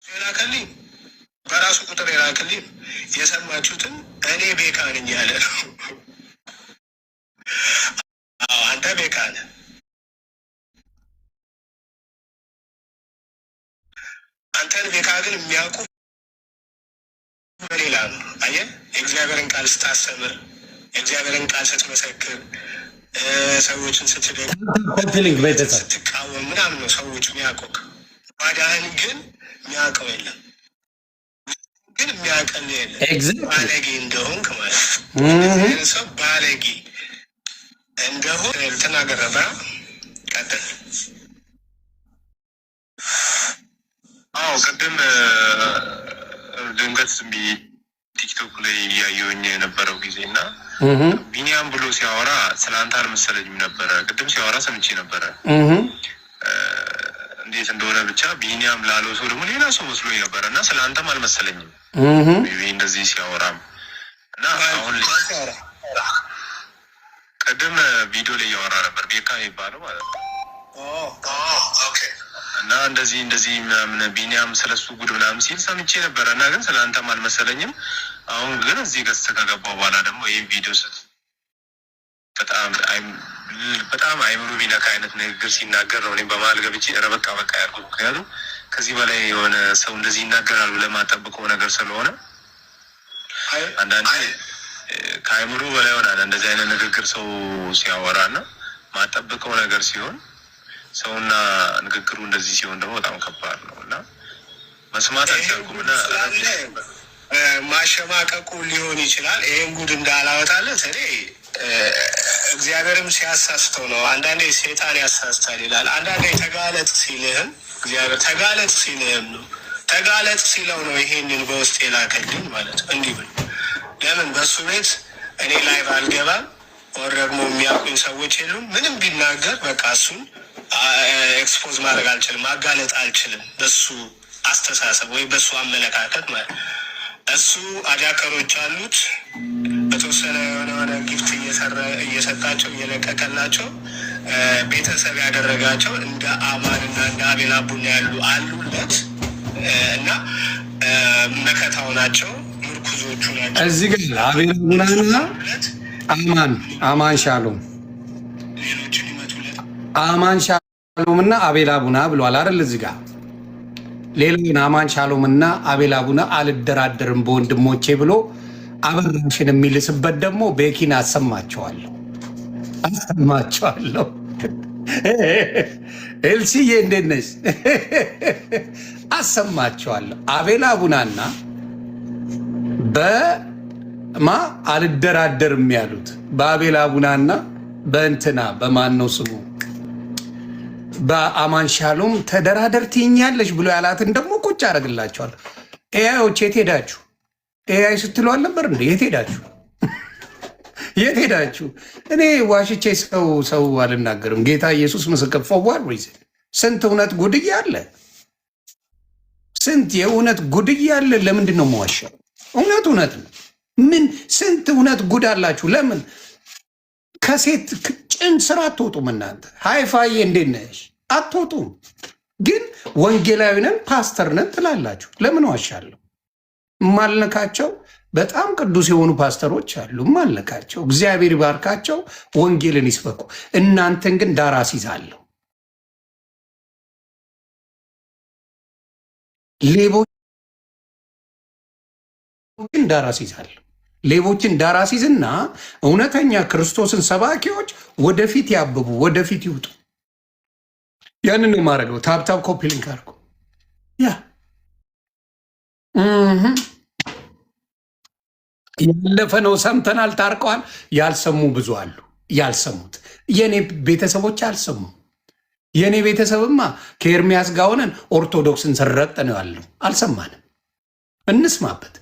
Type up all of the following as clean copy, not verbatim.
የላከልኝ በራሱ ቁጥር የላከልኝ የሰማችሁትን እኔ ቤካ ነኝ ያለ ነው። አንተ ቤካ ነህ። አንተን ቤካ ግን የሚያውቁ በሌላ ነው። አየህ፣ የእግዚአብሔርን ቃል ስታስተምር፣ የእግዚአብሔርን ቃል ስትመሰክር፣ ሰዎችን ስትቃወም ምናምን ነው ሰዎች የሚያውቁህ። ባዳህን ግን የሚያውቀው የለም። ግን የሚያውቀን የለም። ባለጌ እንደሆንክ ማለት ነው። ሰው ባለጌ እንደሆን ልትናገረባ ቀጥል። አዎ ቅድም ድንገት ዝም ብዬ ቲክቶክ ላይ እያየሁኝ የነበረው ጊዜ እና ቢኒያም ብሎ ሲያወራ ስለ አንተ አልመሰለኝም ነበረ። ቅድም ሲያወራ ሰምቼ ነበረ እንዴት እንደሆነ ብቻ ቢኒያም ላለው ሰው ደግሞ ሌላ ሰው መስሎኝ ነበረ እና ስለ አንተም አልመሰለኝም እንደዚህ ሲያወራም እና አሁን ቅድም ቪዲዮ ላይ እያወራ ነበር ቤካ የሚባለው ማለት ነው እና እንደዚህ ምናምን ቢኒያም ስለሱ ጉድ ምናምን ሲል ሰምቼ ነበረ እና ግን ስለ አንተም አልመሰለኝም። አሁን ግን እዚህ ገዝተ ከገባው በኋላ ደግሞ ይህም ቪዲዮ በጣም አይምሮ ቢነካ አይነት ንግግር ሲናገር ነው እኔም በመሀል ገብቼ ኧረ በቃ ያልኩት። ምክንያቱም ከዚህ በላይ የሆነ ሰው እንደዚህ ይናገራል ብለህ ማጠብቀው ነገር ስለሆነ አንዳንዴ ከአይምሮ በላይ ይሆናል እንደዚህ አይነት ንግግር ሰው ሲያወራ እና ማጠብቀው ነገር ሲሆን ሰውና ንግግሩ እንደዚህ ሲሆን ደግሞ በጣም ከባድ ነው እና መስማት አልቻልኩም እና ማሸማቀቁ ሊሆን ይችላል። ይህን ጉድ እንዳላወጣለት እኔ እግዚአብሔርም ሲያሳስተው ነው። አንዳንዴ ሴጣን ያሳስታል ይላል። አንዳንዴ ተጋለጥ ሲልህም እግዚአብሔር ተጋለጥ ሲልህም ነው። ተጋለጥ ሲለው ነው ይሄንን በውስጥ የላከልኝ ማለት እንዲህ ብል ለምን በእሱ ቤት እኔ ላይቭ አልገባም ወር ደግሞ የሚያውቁኝ ሰዎች የሉም። ምንም ቢናገር በቃ እሱን ኤክስፖዝ ማድረግ አልችልም፣ ማጋለጥ አልችልም። በሱ አስተሳሰብ ወይ በሱ አመለካከት ማለት እሱ አዳከሮች አሉት። በተወሰነ የሆነ ጊፍት እየሰጣቸው እየለቀቀላቸው ቤተሰብ ያደረጋቸው እንደ አማን እና እንደ አቤል አቡና ያሉ አሉለት እና መከታው ናቸው፣ ምርኩዞቹ ናቸው። እዚህ ግን አቤል አቡናና አማን ሻሎም ሌሎችን ይመቱለት አማን ሻሎም እና አቤል አቡና ብሏል አይደል? እዚህ ጋር ሌላውን አማን ሻሎም እና አቤል አቡና አልደራደርም በወንድሞቼ ብሎ አበራሽን የሚልስበት ደግሞ ቤኪን አሰማቸዋለሁ። ኤልሲዬ እንዴት ነሽ? አሰማቸዋለሁ። አቤል አቡናና በማ አልደራደርም ያሉት በአቤል አቡናና በእንትና በማን ነው ስሙ በአማን ሻሎም ተደራደር ትይኛለሽ ብሎ ያላትን ደግሞ ቁጭ አደርግላቸዋለሁ። ኤአዮች የት ሄዳችሁ? ኤአይ ስትሉ አልነበር እንደ የት ሄዳችሁ? የት ሄዳችሁ? እኔ ዋሽቼ ሰው አልናገርም። ጌታ ኢየሱስ ምስክር ፈዋል። ስንት እውነት ጉድያ አለ፣ ስንት የእውነት ጉድያ አለ። ለምንድን ነው መዋሻው? እውነት ነው። ምን ስንት እውነት ጉድ አላችሁ። ለምን ከሴት ጭን ስራ አትወጡም? እናንተ ሃይፋዬ እንዴት ነሽ? አትወጡም። ግን ወንጌላዊ ነን ፓስተር ነን ትላላችሁ። ለምን ዋሻለሁ? ማልነካቸው በጣም ቅዱስ የሆኑ ፓስተሮች አሉ። ማልነካቸው እግዚአብሔር ይባርካቸው፣ ወንጌልን ይስበኩ። እናንተን ግን ዳር አስይዛለሁ። ሌቦችን ዳር አስይዛለሁ። ሌቦችን ዳር አስይዝና እውነተኛ ክርስቶስን ሰባኪዎች ወደፊት ያብቡ፣ ወደፊት ይውጡ። ያንን ነው የማደርገው። ታብታብ ኮፒ ሊንክ አድርጎ ያለፈ ነው ሰምተናል፣ ታርቀዋል። ያልሰሙ ብዙ አሉ። ያልሰሙት የኔ ቤተሰቦች አልሰሙ። የኔ ቤተሰብማ ከኤርሚያስ ጋር ሆነን ኦርቶዶክስን ሰረጥ ነው ያለው። አልሰማንም። እንስማበት።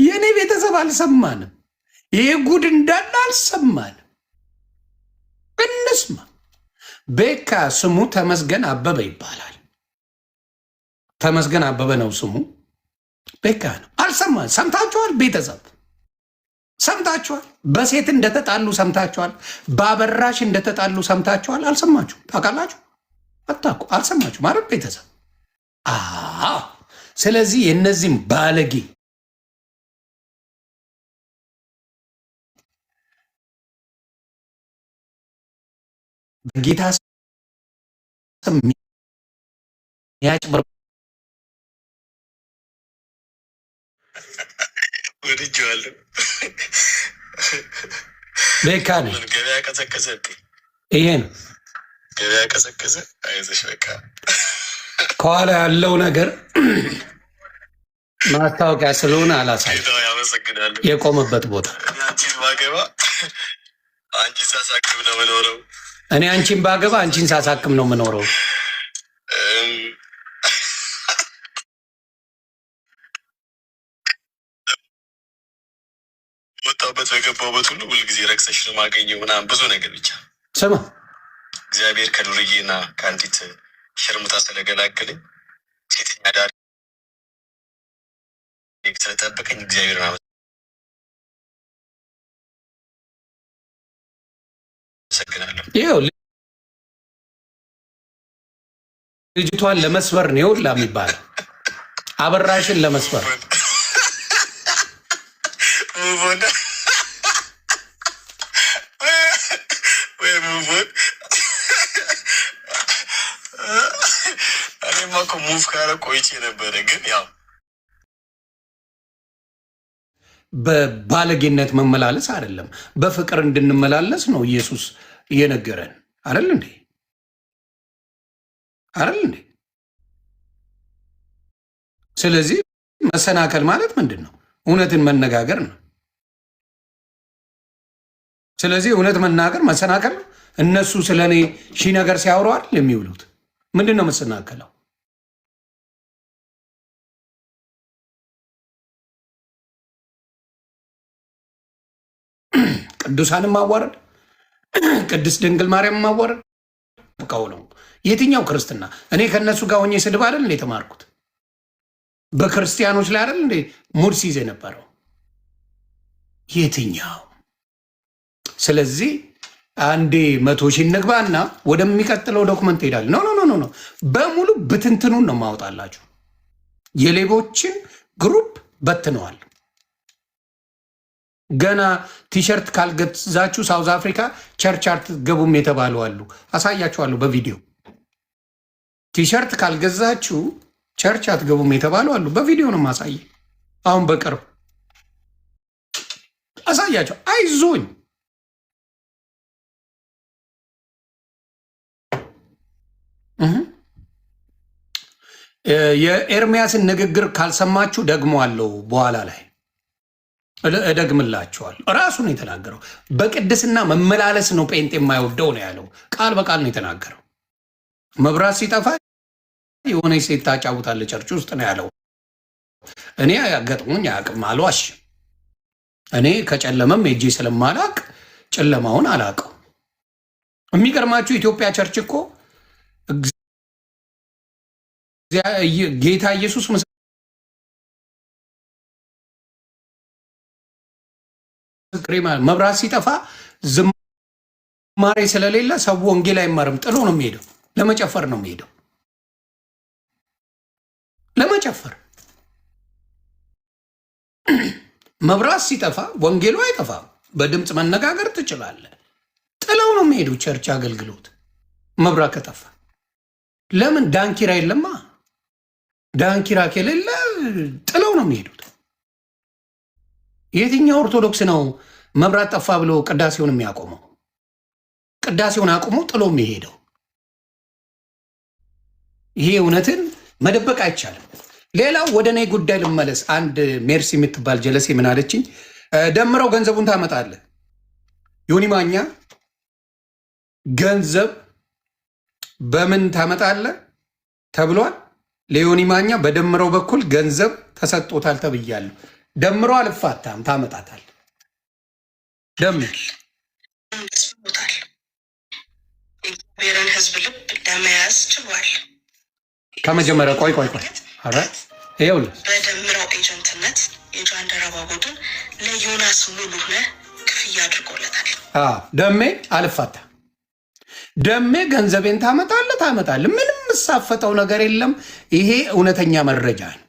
የኔ ቤተሰብ አልሰማንም። ይሄ ጉድ እንዳለ አልሰማንም። እንስማ። ቤካ ስሙ ተመስገን አበበ ይባላል። ተመስገን አበበ ነው ስሙ። ቤካ ነው። አልሰማን። ሰምታችኋል? ቤተሰብ ሰምታችኋል? በሴት እንደተጣሉ ሰምታችኋል? በአበራሽ እንደተጣሉ ሰምታችኋል? አልሰማችሁ? ታውቃላችሁ? አታውቁ፣ አልሰማችሁም ማለት ቤተሰብ። ስለዚህ የእነዚህም ባለጌ በጌታ ስም ያጭበር ወድጄዋለሁ። በቃ ነው ገበያ ቀዘቀዘ። ይሄ ነው ገበያ ቀዘቀዘ። አይዞሽ በቃ ከኋላ ያለው ነገር ማስታወቂያ ስለሆነ አላሳይም። ያመሰግናለሁ። የቆመበት ቦታ አንቺን ባገባ አንቺን ሳሳክም ነው የምኖረው። እኔ አንቺን ባገባ አንቺን ሳሳክም ነው የምኖረው። ወጣበት በገባበት ሁሉ ሁልጊዜ ረክሰሽ ነው የማገኘው ምናምን ብዙ ነገር ብቻ ስማ፣ እግዚአብሔር ከዱርዬና ከአንዲት ሽርሙጣ ስለገላገለኝ ሴተኛ ዳሪ ስለጠበቀኝ እግዚአብሔር አመሰግናለሁ። ይኸው ልጅቷን ለመስበር ነው ይኸውልህ የሚባለው፣ አበራሽን ለመስበር እኔማ እኮ ሙቭ ካረግ ቆይቼ ነበረ፣ ግን ያው በባለጌነት መመላለስ አይደለም፣ በፍቅር እንድንመላለስ ነው ኢየሱስ እየነገረን አይደል እንዴ? አይደል እንዴ? ስለዚህ መሰናከል ማለት ምንድን ነው? እውነትን መነጋገር ነው። ስለዚህ እውነት መናገር መሰናከል ነው። እነሱ ስለ እኔ ሺህ ነገር ሲያወሯል የሚውሉት ምንድን ነው መሰናከለው? ቅዱሳንም ማዋረድ፣ ቅድስት ድንግል ማርያም ማዋረድ ብቃው ነው። የትኛው ክርስትና? እኔ ከእነሱ ጋር ሆኜ ስድብ አይደል እንደ የተማርኩት? በክርስቲያኖች ላይ አይደል እንደ ሙድ ሲይዝ የነበረው? የትኛው? ስለዚህ አንዴ 100 ሺህ እንግባና ወደሚቀጥለው ዶክመንት ሄዳል። ኖ ኖ ኖ ኖ፣ በሙሉ ብትንትኑን ነው ማወጣላችሁ። የሌቦችን ግሩፕ በትነዋል። ገና ቲሸርት ካልገዛችሁ ሳውዝ አፍሪካ ቸርች አትገቡም የተባሉ አሉ። አሳያችኋለሁ በቪዲዮ። ቲሸርት ካልገዛችሁ ቸርች አትገቡም የተባሉ አሉ። በቪዲዮ ነው ማሳየ። አሁን በቅርብ አሳያቸው። አይዞኝ የኤርሚያስን ንግግር ካልሰማችሁ ደግሞ አለው በኋላ ላይ እደግምላችኋል። ራሱ ነው የተናገረው። በቅድስና መመላለስ ነው ጴንጤ የማይወደው ነው ያለው። ቃል በቃል ነው የተናገረው። መብራት ሲጠፋ የሆነ ሴት ታጫውታለች ቸርች ውስጥ ነው ያለው። እኔ ገጥሞኝ አያውቅም፣ አልዋሽም። እኔ ከጨለመም ሄጄ ስለማላቅ ጨለማውን አላውቀው። የሚገርማችሁ ኢትዮጵያ ቸርች እኮ ጌታ ኢየሱስ መብራት ሲጠፋ ዝማሬ ስለሌለ ሰው ወንጌል አይማርም፣ ጥሎ ነው የሚሄደው። ለመጨፈር ነው የሚሄደው፣ ለመጨፈር። መብራት ሲጠፋ ወንጌሉ አይጠፋም፣ በድምፅ መነጋገር ትችላለህ። ጥለው ነው የሚሄዱ ቸርች አገልግሎት መብራት ከጠፋ። ለምን? ዳንኪራ የለማ። ዳንኪራ ከሌለ ጥለው ነው የሚሄዱት። የትኛው ኦርቶዶክስ ነው መብራት ጠፋ ብሎ ቅዳሴውን የሚያቆመው? ቅዳሴውን አቁሞ ጥሎ የሚሄደው? ይሄ እውነትን መደበቅ አይቻልም። ሌላው ወደ እኔ ጉዳይ ልመለስ። አንድ ሜርሲ የምትባል ጀለሴ ምን አለችኝ? ደምረው ገንዘቡን ታመጣለህ። ዮኒ ማኛ ገንዘብ በምን ታመጣለህ ተብሏል። ለዮኒ ማኛ በደምረው በኩል ገንዘብ ተሰጥቶታል ተብያለሁ። ደምሮ አልፋታም፣ ታመጣታል። ደምር ደስቦታል። የእግዚአብሔርን ሕዝብ ልብ ለመያዝ ችሏል። ከመጀመሪያ ቆይ አረ ይኸውልህ፣ በደምረው ኤጀንትነት የጃንደረባ ቡድን ለዮናስ ሙሉነህ ክፍያ አድርጎለታል። ደሜ አልፋታም። ደሜ ገንዘቤን ታመጣለህ። ምንም የምሳፈጠው ነገር የለም። ይሄ እውነተኛ መረጃ ነው።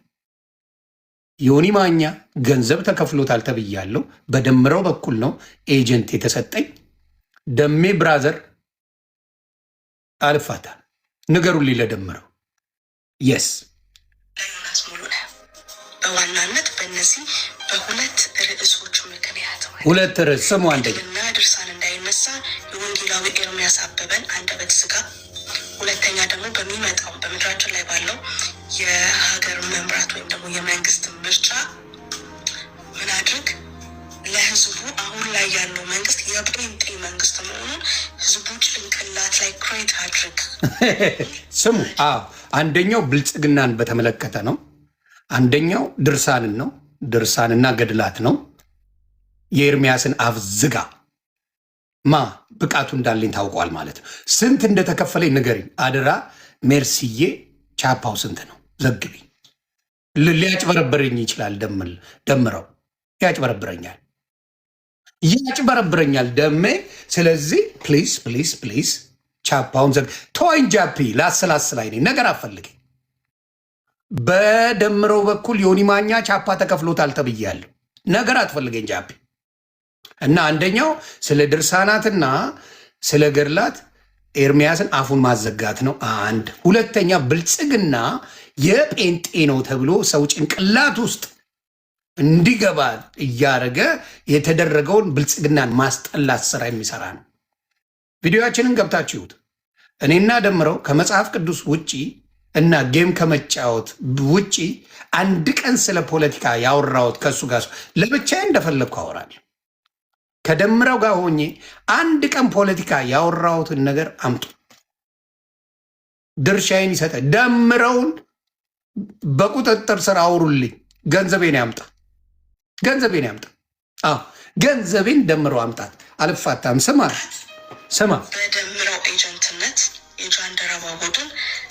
ዮኒ ማኛ ገንዘብ ተከፍሎታል ተብያለሁ። በደምረው በኩል ነው ኤጀንት የተሰጠኝ። ደሜ ብራዘር አልፋታ ንገሩልኝ ለደምረው የስ ዮናስ ሙሉነህ በዋናነት በእነዚህ በሁለት ርዕሶች ምክንያት ሁለት ርዕስ ስሙ። አንደኛ ድርሳን እንዳይነሳ የወንጌላዊ ኤርሚያስ አበበን አንደበት ዝጋ። ሁለተኛ ደግሞ በሚመጣው በምድራችን ላይ ባለው የሀገር መምራት ወይም ደግሞ የመንግስት ምርጫ ምን አድርግ ለህዝቡ አሁን ላይ ያለው መንግስት የጴንጤ መንግስት መሆኑን ህዝቡ ጭንቅላት ላይ ክሬት አድርግ። ስሙ። አንደኛው ብልጽግናን በተመለከተ ነው። አንደኛው ድርሳንን ነው። ድርሳንና ገድላት ነው። የኤርሚያስን አፍ ዝጋ። ብቃቱ እንዳለኝ ታውቋል ማለት ነው። ስንት እንደተከፈለኝ ንገሪኝ አደራ። ሜርሲዬ ቻፓው ስንት ነው ዘግቢ። ሊያጭበረብረኝ ይችላል። ደምረው ያጭበረብረኛል ደሜ። ስለዚህ ፕሊዝ ቻፓውን ዘግ። ተወኝ ጃፒ። ላስላስል አይኔ ነገር አፈልገኝ። በደምረው በኩል ዮኒ ማኛ ቻፓ ተከፍሎታል ተብያለሁ። ነገር አትፈልገኝ ጃፒ። እና አንደኛው ስለ ድርሳናትና ስለ ገድላት ኤርሚያስን አፉን ማዘጋት ነው። አንድ ሁለተኛ ብልጽግና የጴንጤ ነው ተብሎ ሰው ጭንቅላት ውስጥ እንዲገባ እያደረገ የተደረገውን ብልጽግናን ማስጠላት ስራ የሚሰራ ነው። ቪዲዮችንን ገብታችሁት እኔና ደምረው ከመጽሐፍ ቅዱስ ውጪ እና ጌም ከመጫወት ውጪ አንድ ቀን ስለ ፖለቲካ ያወራሁት ከእሱ ጋር ለብቻዬ እንደፈለግኩ አወራለሁ። ከደምረው ጋር ሆኜ አንድ ቀን ፖለቲካ ያወራሁትን ነገር አምጡ። ድርሻዬን ይሰጠ። ደምረውን በቁጥጥር ስር አውሩልኝ። ገንዘቤን ያምጣ። ገንዘቤን ደምረው አምጣት። አልፋታም። ስማ በደምረው ኤጀንትነት የጃንደረባ ቡድን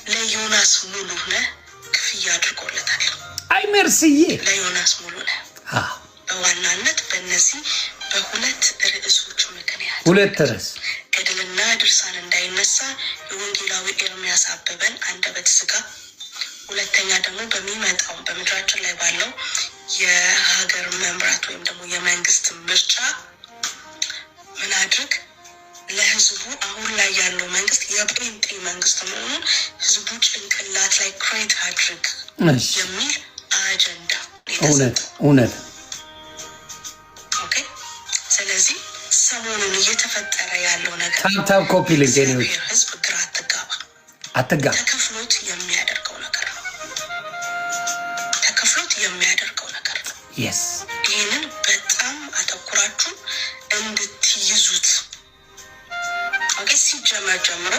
ለዮናስ ሙሉነህ ክፍያ አድርጎለታል። አይ ሜርስዬ ለዮናስ ሙሉነህ በዋናነት በእነዚህ በሁለት ርዕሶች ምክንያት ሁለት ርዕስ ገድልና ድርሳን እንዳይነሳ የወንጌላዊ ኤርሚያስ አበበን አንደበት ዝጋ። ሁለተኛ ደግሞ በሚመጣው በምድራችን ላይ ባለው የሀገር መምራት ወይም ደግሞ የመንግስት ምርጫ ምን አድርግ ለህዝቡ አሁን ላይ ያለው መንግስት የጴንጤ መንግስት መሆኑን ህዝቡ ጭንቅላት ላይ ክሬት አድርግ የሚል አጀንዳ እውነት። ስለዚህ ሰሞኑን እየተፈጠረ ያለው ነገር ታብታብ ኮፒ ልንገኔዎች ህዝብ ግራ አትጋባ ተከፍሎት የሚያደርገው ነገር ነው። ይህንን በጣም አተኩራችሁ እንድትይዙት። ሲጀመር ጀምሮ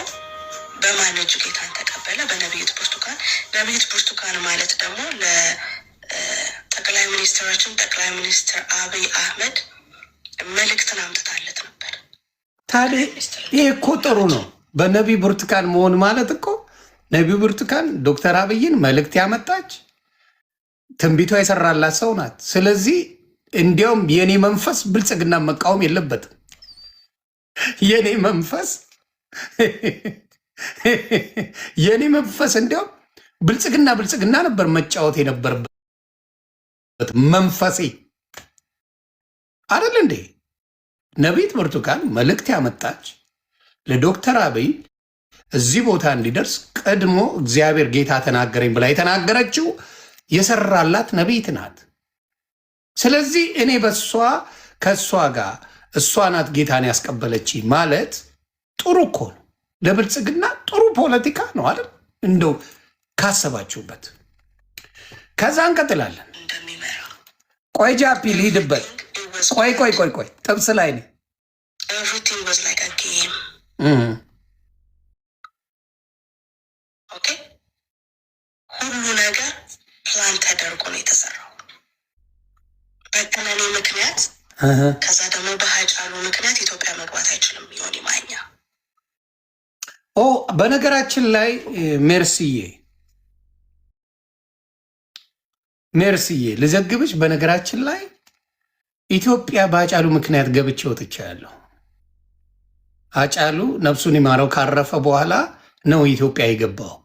በማን እጅ ጌታን ተቀበለ? በነቢይት ብርቱካን። ነቢይት ብርቱካን ማለት ደግሞ ለጠቅላይ ሚኒስትራችን ጠቅላይ ሚኒስትር አብይ አህመድ መልእክትን አምጥታለት ነበር። ታዲያ ይህ እኮ ጥሩ ነው። በነቢይ ብርቱካን መሆን ማለት እኮ ነቢይ ብርቱካን ዶክተር አብይን መልእክት ያመጣች ትንቢቷ የሰራላት ሰው ናት። ስለዚህ እንዲያውም የኔ መንፈስ ብልጽግና መቃወም የለበትም። የኔ መንፈስ እንዲያውም ብልጽግና ነበር መጫወት የነበረበት መንፈሴ አይደል እንዴ? ነቢይት ብርቱካን መልእክት ያመጣች ለዶክተር አብይ እዚህ ቦታ እንዲደርስ ቀድሞ እግዚአብሔር ጌታ ተናገረኝ ብላ የተናገረችው የሰራላት ነቢይት ናት። ስለዚህ እኔ ከእሷ ጋር እሷ ናት ጌታን ያስቀበለች ማለት ጥሩ እኮ ነው። ለብልጽግና ጥሩ ፖለቲካ ነው አይደል? እንደው ካሰባችሁበት። ከዛ እንቀጥላለን። ቆይ ጃፒ ልሂድበት። ቆይ ጥብስ ላይ ነኝ። ሁሉ ነገር ፕላን ተደርጎ ነው የተሰራው። በቀነኔ ምክንያት ከዛ ደግሞ በሀጫሉ ምክንያት ኢትዮጵያ መግባት አይችልም ዮኒ ማኛ። በነገራችን ላይ ሜርስዬ ልዘግብሽ። በነገራችን ላይ ኢትዮጵያ በሀጫሉ ምክንያት ገብቼ ወጥቻለሁ። አጫሉ ነፍሱን ይማረው ካረፈ በኋላ ነው ኢትዮጵያ የገባሁት።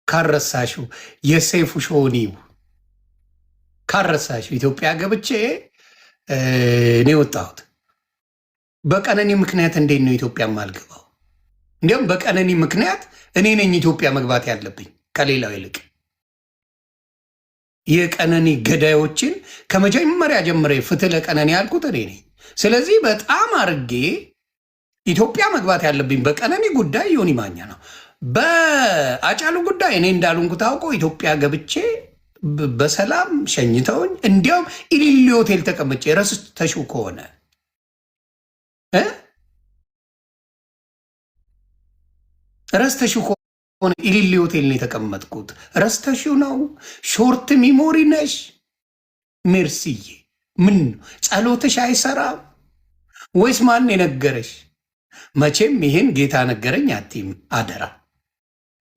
ካረሳሽው የሰይፉ ሾኒው ካረሳሽው ኢትዮጵያ ገብቼ እኔ ወጣሁት። በቀነኒ ምክንያት እንዴት ነው ኢትዮጵያ ማልገባው? እንዲያውም በቀነኒ ምክንያት እኔ ነኝ ኢትዮጵያ መግባት ያለብኝ ከሌላው ይልቅ። የቀነኒ ገዳዮችን ከመጀመሪያ ጀምሬ ፍትህ ለቀነኒ ያልኩት እኔ ነኝ። ስለዚህ በጣም አርጌ ኢትዮጵያ መግባት ያለብኝ በቀነኒ ጉዳይ ዮኒ ማኛ ነው። በአጫሉ ጉዳይ እኔ እንዳሉንኩ ታውቆ ኢትዮጵያ ገብቼ በሰላም ሸኝተውኝ፣ እንዲያውም ኢሊሊ ሆቴል ተቀምጬ ረስተሽው ከሆነ ረስተሽው ከሆነ ኢሊሊ ሆቴል ነው የተቀመጥኩት። ረስተሽው ነው? ሾርት ሚሞሪ ነሽ ሜርሲዬ። ምን ጸሎትሽ አይሰራም ወይስ ማን የነገረሽ? መቼም ይሄን ጌታ ነገረኝ አትይም። አደራ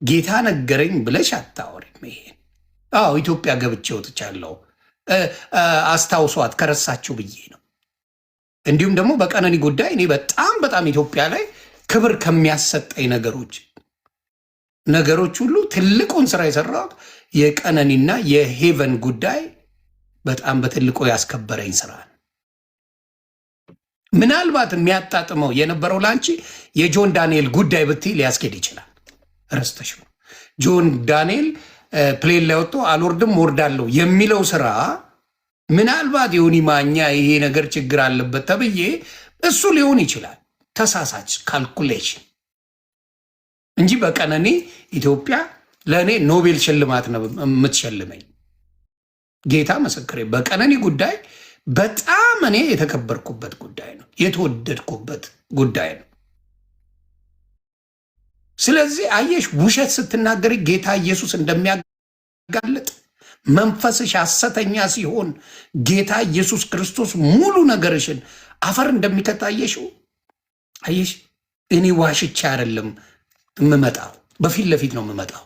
ጌታ ነገረኝ ብለሽ አታወሪም። ይሄን አዎ ኢትዮጵያ ገብቼ ወጥቻለሁ። አስታውሷት ከረሳችሁ ብዬ ነው። እንዲሁም ደግሞ በቀነኒ ጉዳይ እኔ በጣም ኢትዮጵያ ላይ ክብር ከሚያሰጠኝ ነገሮች ሁሉ ትልቁን ስራ የሰራሁት የቀነኒና የሄቨን ጉዳይ በጣም በትልቁ ያስከበረኝ ስራ ነው። ምናልባት የሚያጣጥመው የነበረው ላንቺ የጆን ዳንኤል ጉዳይ ብትይ ሊያስኬድ ይችላል። ረስተሽ ነው ጆን ዳንኤል ፕሌን ላይ ወጥቶ አልወርድም ወርዳለሁ የሚለው ስራ ምናልባት ዮኒ ማኛ ይሄ ነገር ችግር አለበት ተብዬ እሱ ሊሆን ይችላል። ተሳሳች ካልኩሌሽን እንጂ በቀነኒ ኢትዮጵያ ለእኔ ኖቤል ሽልማት ነው የምትሸልመኝ። ጌታ ምስክሬ። በቀነኒ ጉዳይ በጣም እኔ የተከበርኩበት ጉዳይ ነው፣ የተወደድኩበት ጉዳይ ነው። ስለዚህ አየሽ ውሸት ስትናገሪ ጌታ ኢየሱስ እንደሚያጋልጥ መንፈስሽ ሐሰተኛ ሲሆን ጌታ ኢየሱስ ክርስቶስ ሙሉ ነገርሽን አፈር እንደሚከታየሽው አየሽ። እኔ ዋሽቻ አይደለም የምመጣው፣ በፊት ለፊት ነው የምመጣው።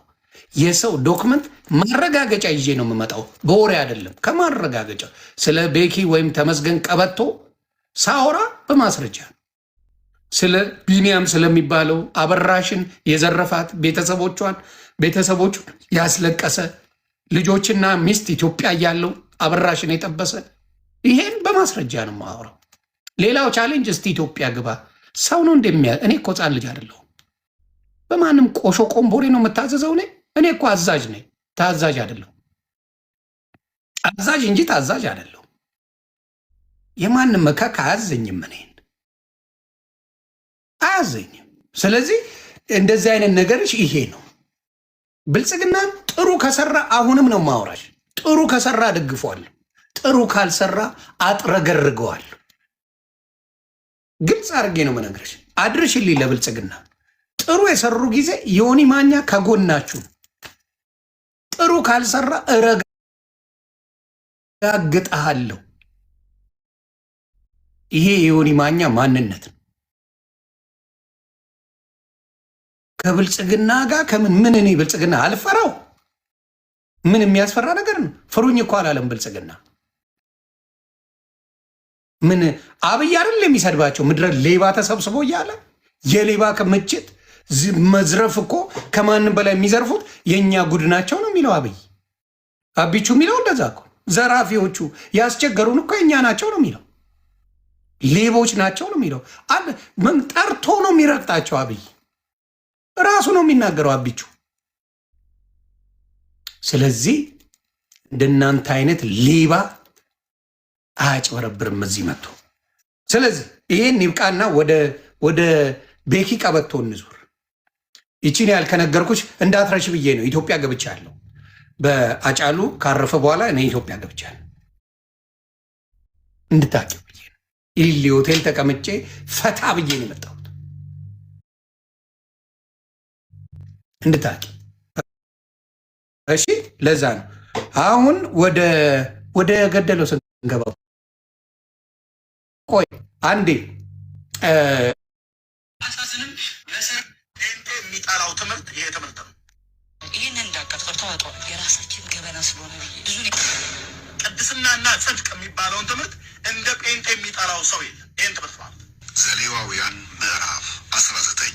የሰው ዶክመንት ማረጋገጫ ይዤ ነው የምመጣው፣ በወሬ አይደለም። ከማረጋገጫ ስለ ቤኪ ወይም ተመስገን ቀበቶ ሳወራ በማስረጃ ነው። ስለ ቢኒያም ስለሚባለው አበራሽን የዘረፋት ቤተሰቦቹን ያስለቀሰ ልጆችና ሚስት ኢትዮጵያ እያለው አበራሽን የጠበሰ ይሄን በማስረጃ ነው የማወራው። ሌላው ቻሌንጅ እስቲ ኢትዮጵያ ግባ ሰው ነው እንደሚያ እኔ እኮ ሕፃን ልጅ አይደለሁም። በማንም ቆሾ ቆምቦሬ ነው የምታዘዘው። እኔ እኮ አዛዥ ነኝ፣ ታዛዥ አይደለሁም። አዛዥ እንጂ ታዛዥ አይደለሁም። የማንም መካክ አያዘኝም፣ እኔን አያዘኝም። ስለዚህ እንደዚህ አይነት ነገሮች ይሄ ነው። ብልጽግና ጥሩ ከሰራ አሁንም ነው ማውራሽ። ጥሩ ከሰራ ደግፏል፣ ጥሩ ካልሰራ አጥረገርገዋል። ግልጽ አድርጌ ነው መነግረሽ። አድርሽልኝ ለብልጽግና። ጥሩ የሰሩ ጊዜ ዮኒ ማኛ ከጎናችሁ፣ ጥሩ ካልሰራ እረጋግጥሃለሁ። ይሄ የዮኒ ማኛ ማንነት ነው። ከብልጽግና ጋር ምን እኔ ብልጽግና አልፈራው። ምን የሚያስፈራ ነገር ነው? ፍሩኝ እኮ አላለም ብልጽግና። ምን አብይ አይደል የሚሰድባቸው? ምድረ ሌባ ተሰብስቦ እያለ የሌባ ክምችት መዝረፍ እኮ ከማንም በላይ የሚዘርፉት የእኛ ጉድ ናቸው ነው የሚለው አብይ። አቢቹ የሚለው እንደዛ እኮ ዘራፊዎቹ ያስቸገሩን እኮ የእኛ ናቸው ነው የሚለው። ሌቦች ናቸው ነው የሚለው። ጠርቶ ነው የሚረግጣቸው አብይ ራሱ ነው የሚናገረው አቢቹ። ስለዚህ እንደናንተ አይነት ሌባ አያጭበረብርም እዚህ መጥቶ። ስለዚህ ይሄን ይብቃና ወደ ቤኪ ቀበቶ እንዙር። ይቺን ያህል ከነገርኩሽ እንዳትረሽ ብዬ ነው። ኢትዮጵያ ገብቻለሁ። በአጫሉ ካረፈ በኋላ እኔ ኢትዮጵያ ገብቻለሁ እንድታውቂው ብዬ ነው። ኢሊ ሆቴል ተቀምጬ ፈታ ብዬ ነው የመጣሁት እንድታውቂ። እሺ ለዛ ነው አሁን ወደ ገደለው ስንገባ ቆይ አንዴ የሚጠላው ትምህርት ይሄ ትምህርት ነው። ይህን እንዳቀጥቅር ተዋጠዋል የራሳችን ገበና ስለሆነ ብዙ ቅድስናና ጽድቅ የሚባለውን ትምህርት እንደ ጴንጤ የሚጠላው ሰው የለም። ይህን ትምህርት ማለት ዘሌዋውያን ምዕራፍ 19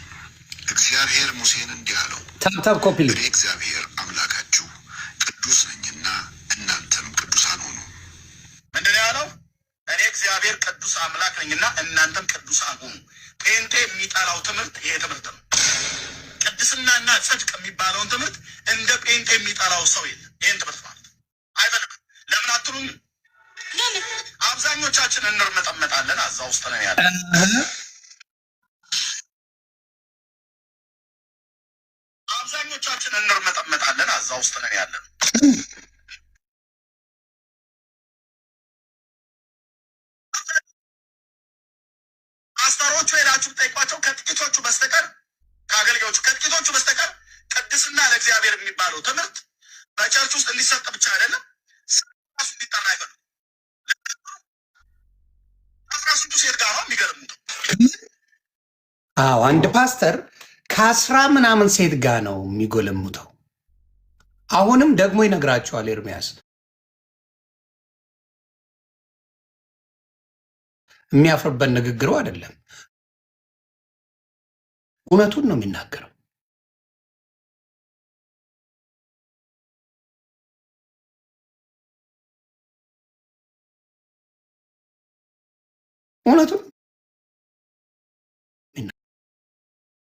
እግዚአብሔር ሙሴን እንዲህ አለው፣ እኔ እግዚአብሔር አምላካችሁ ቅዱስ ነኝና እናንተም ቅዱሳን ሁኑ። ምንድን ነው ያለው? እኔ እግዚአብሔር ቅዱስ አምላክ ነኝና እናንተም ቅዱሳን ሁኑ። ጴንጤ የሚጠላው ትምህርት ይሄ ትምህርት ነው። ቅድስናና ጽድቅ የሚባለውን ትምህርት እንደ ጴንጤ የሚጠላው ሰው የለም። ይህን ትምህርት ማለት አይፈልግም። ለምን አትሉኝ? አብዛኞቻችን እንርመጠመጣለን። አዛ ውስጥ ነን ያለ አብዛኞቻችን እንርመጠመጣለን። አዛ ውስጥ ነን ያለን። ፓስተሮቹ ሄዳችሁ ጠይቋቸው። ከጥቂቶቹ በስተቀር ከአገልጋዮቹ ከጥቂቶቹ በስተቀር ቅድስና ለእግዚአብሔር የሚባለው ትምህርት በቸርች ውስጥ እንዲሰጥ ብቻ አይደለም፣ ራሱ እንዲጠራ አይፈልጉም። 16 ሴት ጋር ነው የሚገርሙት። አዎ አንድ ፓስተር ከ10 ምናምን ሴት ጋር ነው የሚጎለሙተው። አሁንም ደግሞ ይነግራቸዋል ኤርሚያስ። የሚያፍርበት ንግግሩ አይደለም፣ እውነቱን ነው የሚናገረው። እውነቱን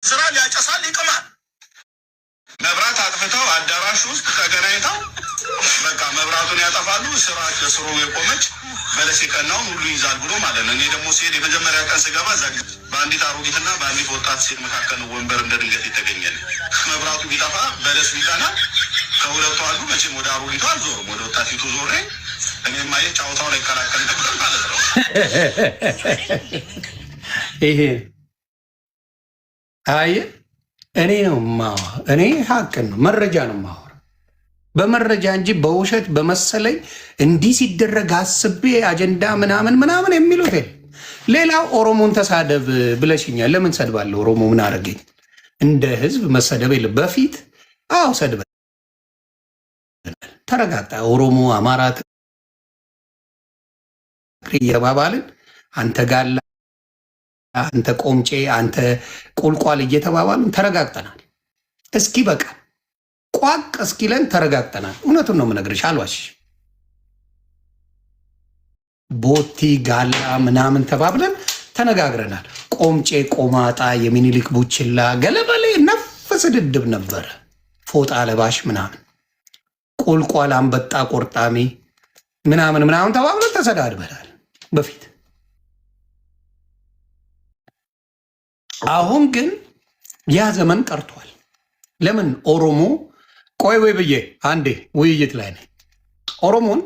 ስራ ሊያጨሳል፣ ይቅማል። መብራት አጥፍተው አዳራሽ ውስጥ ተገናኝተው በቃ መብራቱን ያጠፋሉ። ስራ ለስሩ የቆመች በለስ የቀናውን ሁሉ ይዛል ብሎ ማለት ነው። እኔ ደግሞ ሲሄድ የመጀመሪያ ቀን ስገባ እዛ በአንዲት አሮጊትና በአንዲት ወጣት ሴት መካከል ወንበር እንደ ድንገት ይተገኛል። መብራቱ ቢጠፋ በለስ ቢቀና ከሁለቱ አንዱ መቼም ወደ አሮጊቷ አልዞርም፣ ወደ ወጣቲቱ ዞሬ እኔም ማየ ጫወታው ላይ ይከላከል ነበር ማለት ነው። ይሄ አየ እኔ ነው እኔ ሀቅን ነው መረጃ ነው ማወራ በመረጃ እንጂ በውሸት በመሰለኝ እንዲህ ሲደረግ አስቤ አጀንዳ ምናምን ምናምን የሚሉት ሌላው ኦሮሞን ተሳደብ ብለሽኛል። ለምን ሰድባለሁ? ኦሮሞ ምን አደረገኝ? እንደ ህዝብ መሰደብ የለ በፊት አዎ ሰድበ ተረጋጣ ኦሮሞ አማራ እየባባልን አንተ ጋላ አንተ ቆምጬ አንተ ቁልቋል እየተባባልን ተረጋግጠናል። እስኪ በቃ ቋቅ እስኪለን ተረጋግጠናል። እውነቱን ነው የምነግርሽ፣ አልዋሽ። ቦቲ ጋላ ምናምን ተባብለን ተነጋግረናል። ቆምጬ ቆማጣ፣ የሚኒሊክ ቡችላ፣ ገለበሌ ነፍ ስድድብ ነበረ። ፎጣ ለባሽ ምናምን፣ ቁልቋል፣ አንበጣ ቆርጣሚ ምናምን ምናምን ተባብለን ተሰዳድበናል በፊት። አሁን ግን ያ ዘመን ቀርቷል። ለምን ኦሮሞ ቆይ ወይ ብዬ አንዴ ውይይት ላይ ነኝ። ኦሮሞን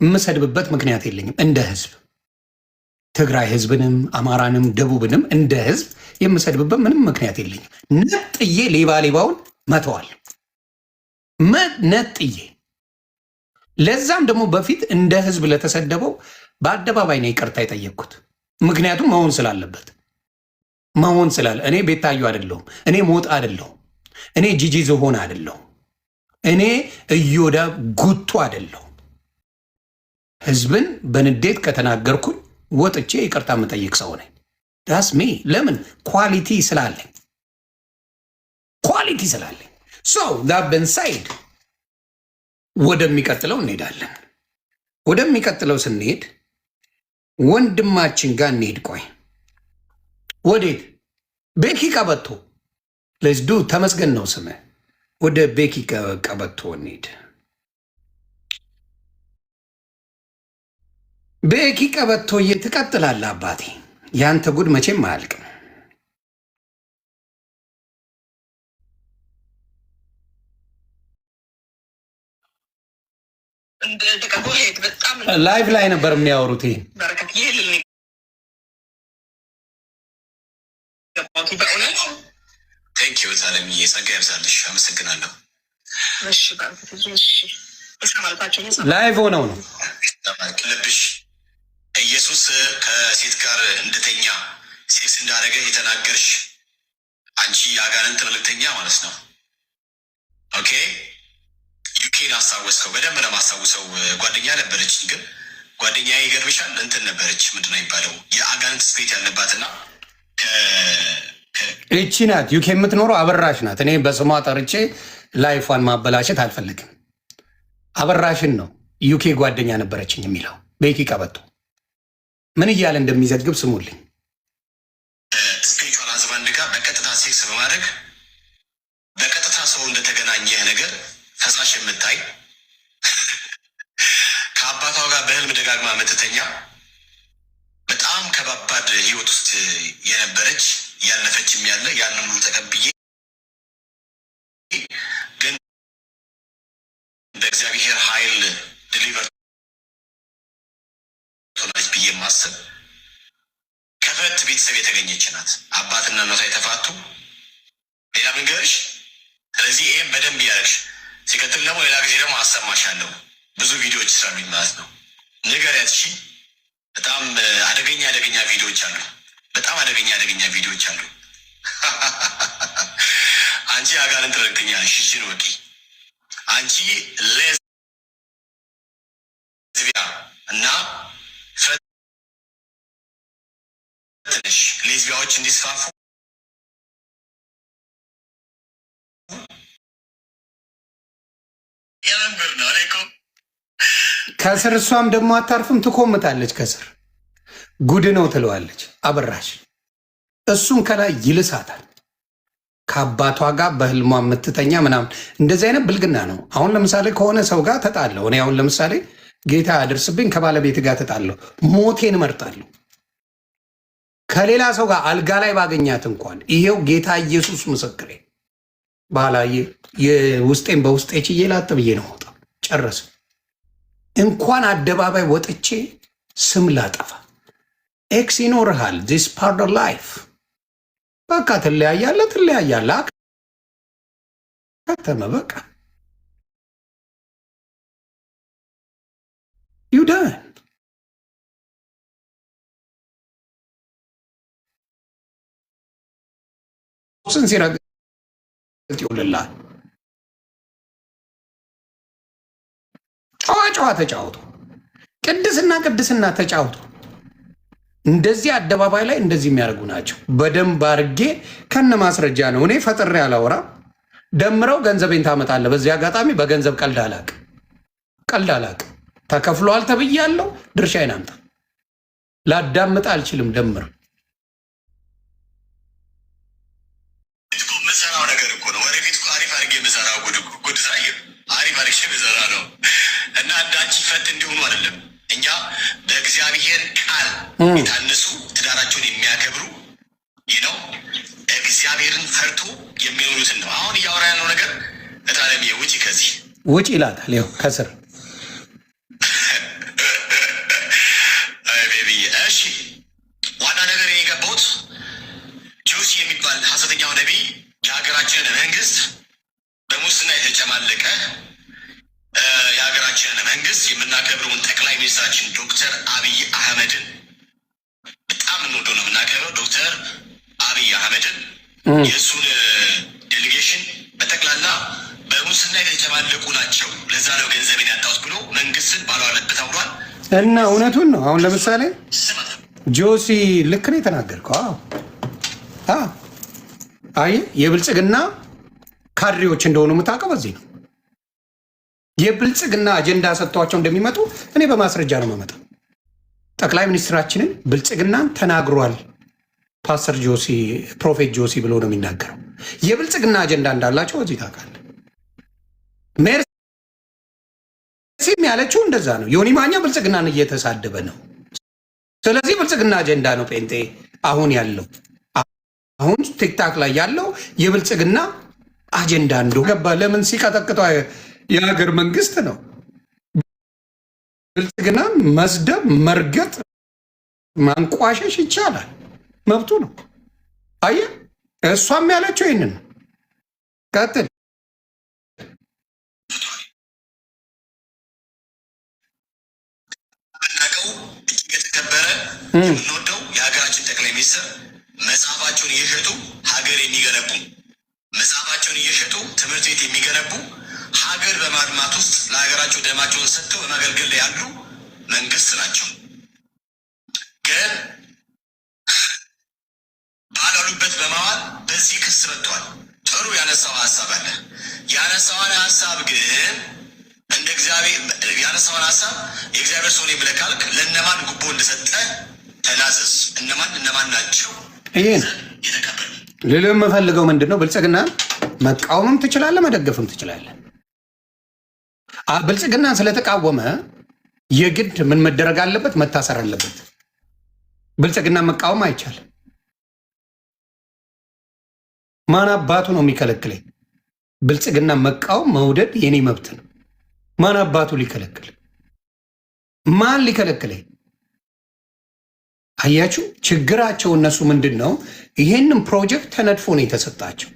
የምሰድብበት ምክንያት የለኝም። እንደ ህዝብ ትግራይ ህዝብንም አማራንም ደቡብንም እንደ ህዝብ የምሰድብበት ምንም ምክንያት የለኝም። ነጥዬ ሌባ ሌባውን መተዋል ነጥዬ። ለዛም ደግሞ በፊት እንደ ህዝብ ለተሰደበው በአደባባይ ነው ይቅርታ የጠየቅኩት። ምክንያቱም መሆን ስላለበት መሆን ስላለ እኔ ቤታዩ አይደለሁም፣ እኔ ሞጣ አይደለሁም፣ እኔ ጂጂ ዝሆን አይደለሁም፣ እኔ እዮዳ ጉቱ አይደለሁም። ህዝብን በንዴት ከተናገርኩኝ ወጥቼ ይቅርታ የምጠይቅ ሰው ነኝ። ዳስሜ ለምን ኳሊቲ ስላለኝ ሶ ዳብን ሳይድ ወደሚቀጥለው እንሄዳለን። ወደሚቀጥለው ስንሄድ ወንድማችን ጋር እንሄድ። ቆይ ወዴት? ቤኪ ቀበቶ ለዝዱ ተመስገን ነው ስም። ወደ ቤኪ ቀበቶ እንሂድ። ቤኪ ቀበቶ ትቀጥላለህ አባቴ፣ ያንተ ጉድ መቼም አያልቅም። ላይቭ ላይ ነበር የሚያወሩት ይሄን ቴንኪዩ ታለምዬ፣ ጸጋ ያብዛልሽ። አመሰግናለሁ። ላይቭ ሆነው ነው ልብሽ ኢየሱስ ከሴት ጋር እንደተኛ ሴክስ እንዳደረገ የተናገርሽ አንቺ የአጋንንት መልእክተኛ ማለት ነው። ኦኬ ዩኬን አስታወስከው። በደንብ ለማስታውሰው ጓደኛ ነበረችኝ፣ ግን ጓደኛዬ ይገርምሻል እንትን ነበረች ምንድን ነው የሚባለው የአጋንንት ስፔት ያለባትና እቺ ናት ዩኬ የምትኖረው አበራሽ ናት። እኔ በስሟ ጠርቼ ላይፏን ማበላሸት አልፈልግም። አበራሽን ነው ዩኬ ጓደኛ ነበረችኝ የሚለው ቤኪ ቀበቶ ምን እያለ እንደሚዘግብ ስሙልኝ። ስፒሪቹዋል ሀዝባንድ ጋር በቀጥታ ሴክስ በማድረግ በቀጥታ ሰው እንደተገናኘ ነገር ፈሳሽ የምታይ ከአባቷ ጋር በህልም ደጋግማ የምትተኛ በጣም ከባባድ ህይወት ውስጥ የነበረች ያለፈችም ያለ ያንን ሁሉ ተቀብዬ ግን እንደ እግዚአብሔር ኃይል ዲሊቨር ቶናች ብዬ ማሰብ ከፈት ቤተሰብ የተገኘች ናት። አባትና እናቷ የተፋቱ ሌላ መንገርሽ። ስለዚህ ይህም በደንብ ያደርግሽ። ሲቀጥል ደግሞ ሌላ ጊዜ ደግሞ አሰማሻለሁ ብዙ ቪዲዮዎች ስላሉኝ ማለት ነው። ንገሪያት እሺ። በጣም አደገኛ ቪዲዮዎች አሉ። በጣም አደገኛ ቪዲዮዎች አሉ። አንቺ አጋንንት ረግተኛ ነሽ። እሺ ነው ወቂ አንቺ ሌዝቢያ እና ፈትነሽ ሌዝቢያዎች እንዲስፋፉ የመንበር ነው አለይኮ ከስር እሷም ደግሞ አታርፍም፣ ትኮምታለች። ከስር ጉድ ነው ትለዋለች አበራሽ። እሱን ከላይ ይልሳታል። ከአባቷ ጋር በህልሟ የምትተኛ ምናምን እንደዚህ አይነት ብልግና ነው። አሁን ለምሳሌ ከሆነ ሰው ጋር ተጣለሁ እኔ አሁን ለምሳሌ ጌታ ያደርስብኝ ከባለቤት ጋር ተጣለሁ፣ ሞቴን እመርጣለሁ። ከሌላ ሰው ጋር አልጋ ላይ ባገኛት እንኳን ይሄው ጌታ ኢየሱስ ምስክሬ ባላየ የውስጤን በውስጤ ችዬ ላጥ ብዬ ነው ወጣ ጨረስ። እንኳን አደባባይ ወጥቼ ስም ላጠፋ። ኤክስ ይኖርሃል። ዚስ ፓርት ኦፍ ላይፍ በቃ ትለያያለህ። ከተመ በቃ ዩዳን ስን ሲረግጥ ይውልልሃል። ጨዋ ተጫውቶ ቅድስና ተጫውቶ እንደዚህ አደባባይ ላይ እንደዚህ የሚያደርጉ ናቸው። በደንብ አድርጌ ከነ ማስረጃ ነው እኔ ፈጥሬ አላወራ። ደምረው ገንዘቤን ታመጣለህ። በዚህ አጋጣሚ በገንዘብ ቀልድ አላቅ ተከፍሏል ተብያለሁ። ድርሻዬን አምጣ። ላዳምጥ አልችልም። ደምረው ምሰራው ነገር እኮ ነው። ወደፊት አሪፍ አድርጌ ምሰራው ጉድ አሪፍ አድርጌ ምሰራ ነው እና እንዳንቺ ፈት እንዲሆኑ አይደለም። እኛ በእግዚአብሔር ቃል የታነሱ ትዳራቸውን የሚያከብሩ ነው እግዚአብሔርን ፈርቶ የሚኖሩትን ነው። አሁን እያወራ ያለው ነገር እታለሚ ውጪ ከዚህ ውጪ ይላታል። ይኸው ከስር ቤቢዬ። እሺ ዋና ነገር የገባሁት ጆሲ የሚባል ሀሰተኛው ነቢይ የሀገራችንን መንግስት በሙስና የተጨማለቀ የሀገራችንን መንግስት የምናከብረውን ጠቅላይ ሚኒስትራችን ዶክተር አብይ አህመድን በጣም እንወደው ነው የምናከብረው። ዶክተር አብይ አህመድን የእሱን ዴሌጌሽን በጠቅላላ በሙስና የተጨማለቁ ናቸው፣ ለዛ ነው ገንዘቤን ያጣሁት ብሎ መንግስትን ባለዋለበት አውሏል። እና እውነቱን ነው። አሁን ለምሳሌ ጆሲ ልክ ነው የተናገርከው። አይ የብልጽግና ካድሬዎች እንደሆኑ የምታውቀው በዚህ ነው። የብልጽግና አጀንዳ ሰጥቷቸው እንደሚመጡ እኔ በማስረጃ ነው የምመጣው። ጠቅላይ ሚኒስትራችንን ብልጽግናን ተናግሯል ፓስተር ጆሲ ፕሮፌት ጆሲ ብሎ ነው የሚናገረው። የብልጽግና አጀንዳ እንዳላቸው እዚህ ታውቃለህ። ሜርሲም ያለችው እንደዛ ነው። ዮኒ ማኛ ብልጽግናን እየተሳደበ ነው። ስለዚህ ብልጽግና አጀንዳ ነው ጴንጤ አሁን ያለው አሁን ቲክታክ ላይ ያለው የብልጽግና አጀንዳ እንደው ገባ። ለምን ሲቀጠቅጠው የሀገር መንግስት ነው። ብልጽግናን መስደብ፣ መርገጥ፣ ማንቋሸሽ ይቻላል፣ መብቱ ነው። አየህ እሷም ያለችው ይህንን ነው። ቀጥል። የምናውቀው እጅግ የተከበረ የምንወደው የሀገራችን ጠቅላይ ሚኒስትር መጽሐፋቸውን እየሸጡ ሀገር የሚገነቡ መጽሐፋቸውን እየሸጡ ትምህርት ቤት የሚገነቡ ሀገር በማልማት ውስጥ ለሀገራቸው ደማቸውን ሰጥተው በማገልገል ላይ ያሉ መንግስት ናቸው። ግን ባላሉበት በማዋል በዚህ ክስ መጥቷል። ጥሩ ያነሳው ሀሳብ አለ። ያነሳውን ሀሳብ ግን እንደ እግዚአብሔር ያነሳውን ሀሳብ የእግዚአብሔር ሰው ነኝ ብለህ ካልክ ለእነማን ጉቦ እንደሰጠ ተናዘዝ። እነማን ናቸው? ይህን ልል የምፈልገው ምንድን ነው? ብልጽግና መቃወምም ትችላለህ፣ መደገፍም ትችላለህ። ብልጽግና ስለተቃወመ የግድ ምን መደረግ አለበት? መታሰር አለበት። ብልጽግና መቃወም አይቻልም። ማን አባቱ ነው የሚከለክለኝ? ብልጽግና መቃወም መውደድ የኔ መብት ነው። ማን አባቱ ሊከለክል? ማን ሊከለክለኝ? አያችሁ ችግራቸው እነሱ ምንድን ነው? ይህንም ፕሮጀክት ተነድፎ ነው የተሰጣቸው።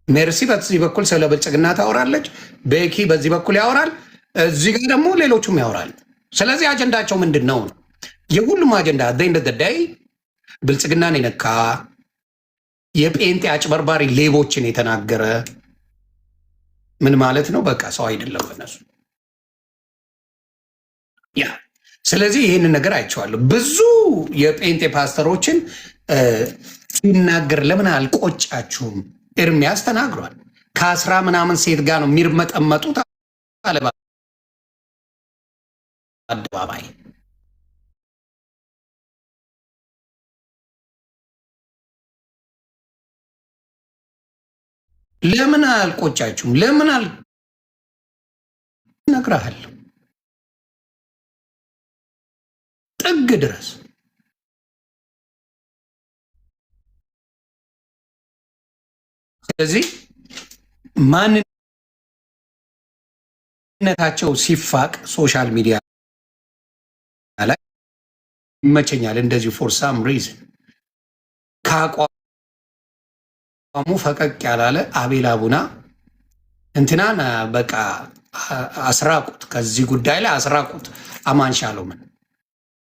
ሜርሲ በዚህ በኩል ስለ ብልጽግና ታወራለች፣ ቤኪ በዚህ በኩል ያወራል፣ እዚህ ጋር ደግሞ ሌሎቹም ያወራል። ስለዚህ አጀንዳቸው ምንድን ነው? የሁሉም አጀንዳ ደይ ብልጽግናን የነካ የጴንጤ አጭበርባሪ ሌቦችን የተናገረ ምን ማለት ነው? በቃ ሰው አይደለም በነሱ ያ። ስለዚህ ይህንን ነገር አይቼዋለሁ። ብዙ የጴንጤ ፓስተሮችን ሲናገር ለምን አልቆጫችሁም? ኤርሚያስ ተናግሯል። ከ10 ምናምን ሴት ጋር ነው የሚርመጠመጡት አለ አደባባይ። ለምን አልቆጫችሁም? ለምን እነግርሃለሁ ጥግ ድረስ። ስለዚህ ማንነታቸው ሲፋቅ ሶሻል ሚዲያ ላይ ይመቸኛል። እንደዚሁ ፎር ሳም ሪዝን ከአቋሙ ፈቀቅ ያላለ አቤል አቡና እንትናን በቃ አስራቁት፣ ከዚህ ጉዳይ ላይ አስራቁት። አማን ሻሎምን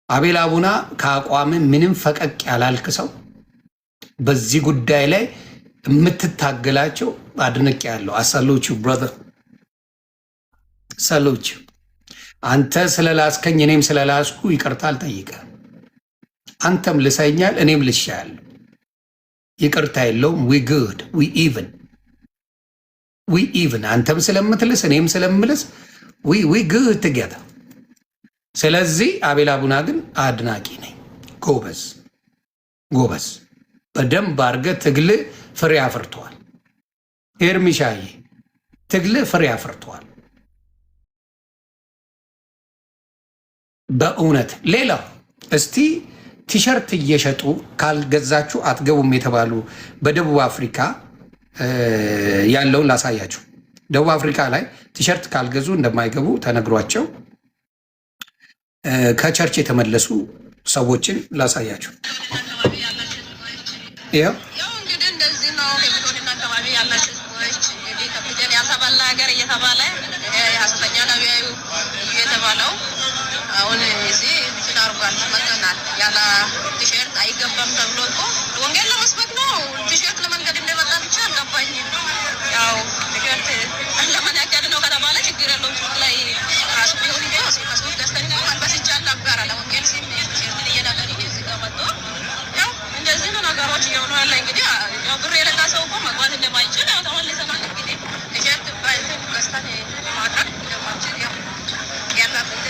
አቤል አቡና ከአቋም ምንም ፈቀቅ ያላልክ ሰው በዚህ ጉዳይ ላይ የምትታገላቸው አድንቅ ያለው አሳሎቹ ብራዘር ሰሎች አንተ ስለላስከኝ እኔም ስለላስኩ ይቅርታ አልጠይቅም። አንተም ልሰኛል እኔም ልሻያለሁ። ይቅርታ የለውም። ዊ ጉድ ዊ ኢቭን አንተም ስለምትልስ እኔም ስለምልስ ዊ ጉድ ትጌታ። ስለዚህ አቤል አቡና ግን አድናቂ ነኝ። ጎበዝ በደንብ አድርገህ ትግል ፍሬ አፍርተዋል። ኤርሚሻዬ ትግል ፍሬ አፍርተዋል በእውነት። ሌላው እስቲ ቲሸርት እየሸጡ ካልገዛችሁ አትገቡም የተባሉ በደቡብ አፍሪካ ያለውን ላሳያችሁ። ደቡብ አፍሪካ ላይ ቲሸርት ካልገዙ እንደማይገቡ ተነግሯቸው ከቸርች የተመለሱ ሰዎችን ላሳያችሁ። ይኸው እንግዲህ እንደዚህ ነው። ሄብቶንና አካባቢ ያላችሁ ሰዎች እንግዲህ ከፍተኛ ያልተባለ ሀገር እየተባለ ሀሰተኛ ነቢያዩ የተባለው አሁን እዚህ እንትን አድርጓል። መጥተናል። ያለ ቲሸርት አይገባም ተብሎ እኮ ወንጌል ለመስበክ ነው። ቲሸርት ለመንገድ እንደመጣ ብቻ አልገባኝም። ያው ቲሸርት ለመነገድ ነው ከተባለ ችግር የለውም። ሱቅ ላይ ራሱ ቢሆን ጊዜ ከሱቅ ገዝተን መልበስ ይቻል ነበረ። ለወንጌል ሲም ቲሸርትን እየነገድ እዚህ ጋር መጥቶ ያው እንደዚህ ነው ነገሮች እየሆኑ ያለ። እንግዲህ ያው ብር የሌላ ሰው እኮ መግባት እንደማይችል ያው ተመልሰናል። እንግዲህ ቲሸርት ባይትን ገዝተን ማድረግ እንደማንችል ያው ያለበት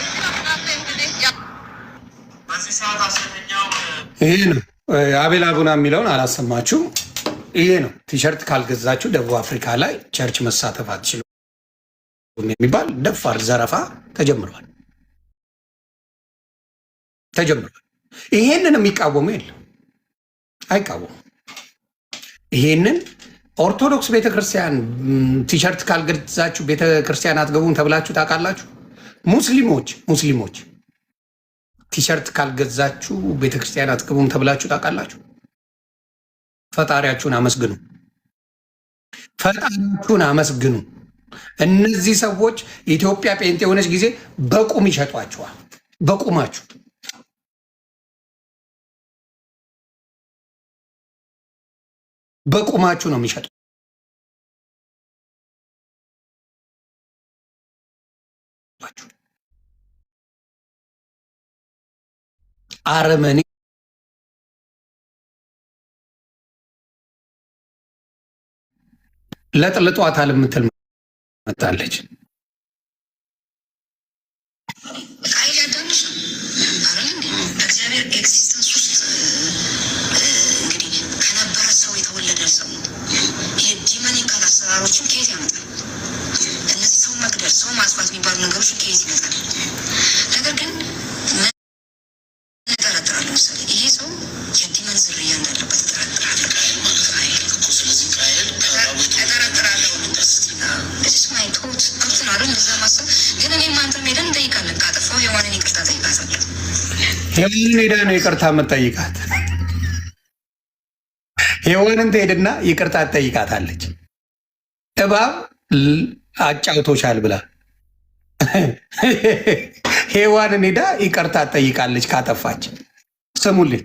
እንግዲህ በዚህ ሰዓት አሰተኛው ይሄ ነው። አቤል አቡና የሚለውን አላሰማችሁም? ይሄ ነው። ቲሸርት ካልገዛችሁ ደቡብ አፍሪካ ላይ ቸርች መሳተፍ አትችሉም የሚባል ደፋር ዘረፋ ተጀምሯል። ይሄንን የሚቃወሙ የለም፣ አይቃወሙም። ይሄንን ኦርቶዶክስ ቤተክርስቲያን ቲሸርት ካልገዛችሁ ቤተክርስቲያን አትገቡም ተብላችሁ ታውቃላችሁ? ሙስሊሞች ቲሸርት ካልገዛችሁ ቤተክርስቲያን አትገቡም ተብላችሁ ታውቃላችሁ? ፈጣሪያችሁን አመስግኑ። እነዚህ ሰዎች ኢትዮጵያ ጴንጤ የሆነች ጊዜ በቁም ይሸጧችኋል። በቁማችሁ ነው የሚሸጡ። አረመኔ ለጥልጧታል የምትል መጣለች። ኃይል ያዳንሽ በእግዚአብሔር ኤግዚስተንስ ውስጥ እንግዲህ ከነበረ ሰው የተወለደ ሰው ይህ ዲመኒካል አሰራሮችን ከየት ያመጣል? እነዚህ ሰው መግደል፣ ሰው ማጥፋት የሚባሉ ነገሮችን ከየት ይመጣል? ነገር ግን እጠረጥራለሁ። ምሳሌ ይሄ ሰው የዲመን ዝርያ እንዳለበት እጠረጥራለሁ። ስለዚህ ቃየል እጠረጥራለሁ። ማይቶት ክብትን አለ እንደዛ ማሰብ ግን እኔም አንተም ሄደን እንጠይቃለን። ካጠፋው ሔዋንን ይቅርታ ጠይቃታለሁ። ሔዋንን ሄዳ ነው ይቅርታ የምትጠይቃት። ሔዋንን ትሄድና ይቅርታ ትጠይቃታለች። እባብ አጫውቶሻል ብላ ሔዋንን ሄዳ ይቅርታ ትጠይቃለች ካጠፋች። ስሙልኝ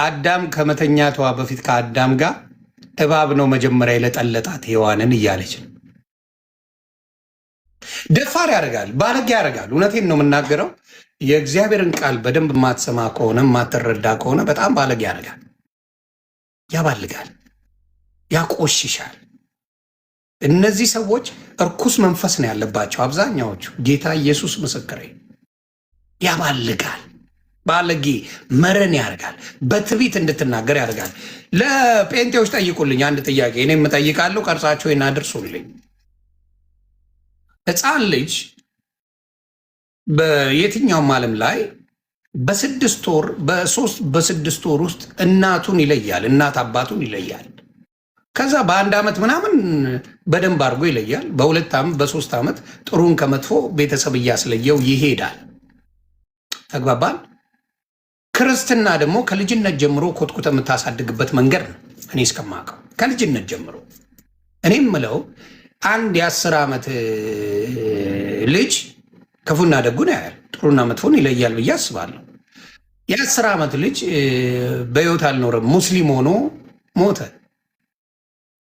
አዳም ከመተኛቷ በፊት ከአዳም ጋር እባብ ነው መጀመሪያ የለጠለጣት ሔዋንን እያለች ነው። ደፋር ያደርጋል፣ ባለጌ ያደርጋል። እውነቴን ነው የምናገረው። የእግዚአብሔርን ቃል በደንብ የማትሰማ ከሆነ የማትረዳ ከሆነ በጣም ባለጌ ያደርጋል፣ ያባልጋል፣ ያቆሽሻል። እነዚህ ሰዎች እርኩስ መንፈስ ነው ያለባቸው አብዛኛዎቹ። ጌታ ኢየሱስ ምስክሬ። ያባልጋል፣ ባለጌ መረን ያደርጋል፣ በትዕቢት እንድትናገር ያደርጋል። ለጴንጤዎች ጠይቁልኝ አንድ ጥያቄ፣ እኔም እጠይቃለሁ፣ ቀርጻችሁ እናድርሱልኝ። ሕፃን ልጅ በየትኛውም ዓለም ላይ በስድስት ወር ውስጥ እናቱን ይለያል፣ እናት አባቱን ይለያል። ከዛ በአንድ ዓመት ምናምን በደንብ አድርጎ ይለያል። በሁለት ዓመት በሶስት ዓመት ጥሩን ከመጥፎ ቤተሰብ እያስለየው ይሄዳል። ተግባባል። ክርስትና ደግሞ ከልጅነት ጀምሮ ኮትኩተ የምታሳድግበት መንገድ ነው። እኔ እስከማውቀው ከልጅነት ጀምሮ እኔ ምለው አንድ የ10 ዓመት ልጅ ክፉና ደጉን ያያል፣ ጥሩና መጥፎን ይለያል ብዬ አስባለሁ። የ10 ዓመት ልጅ በሕይወት አልኖረም፣ ሙስሊም ሆኖ ሞተ፣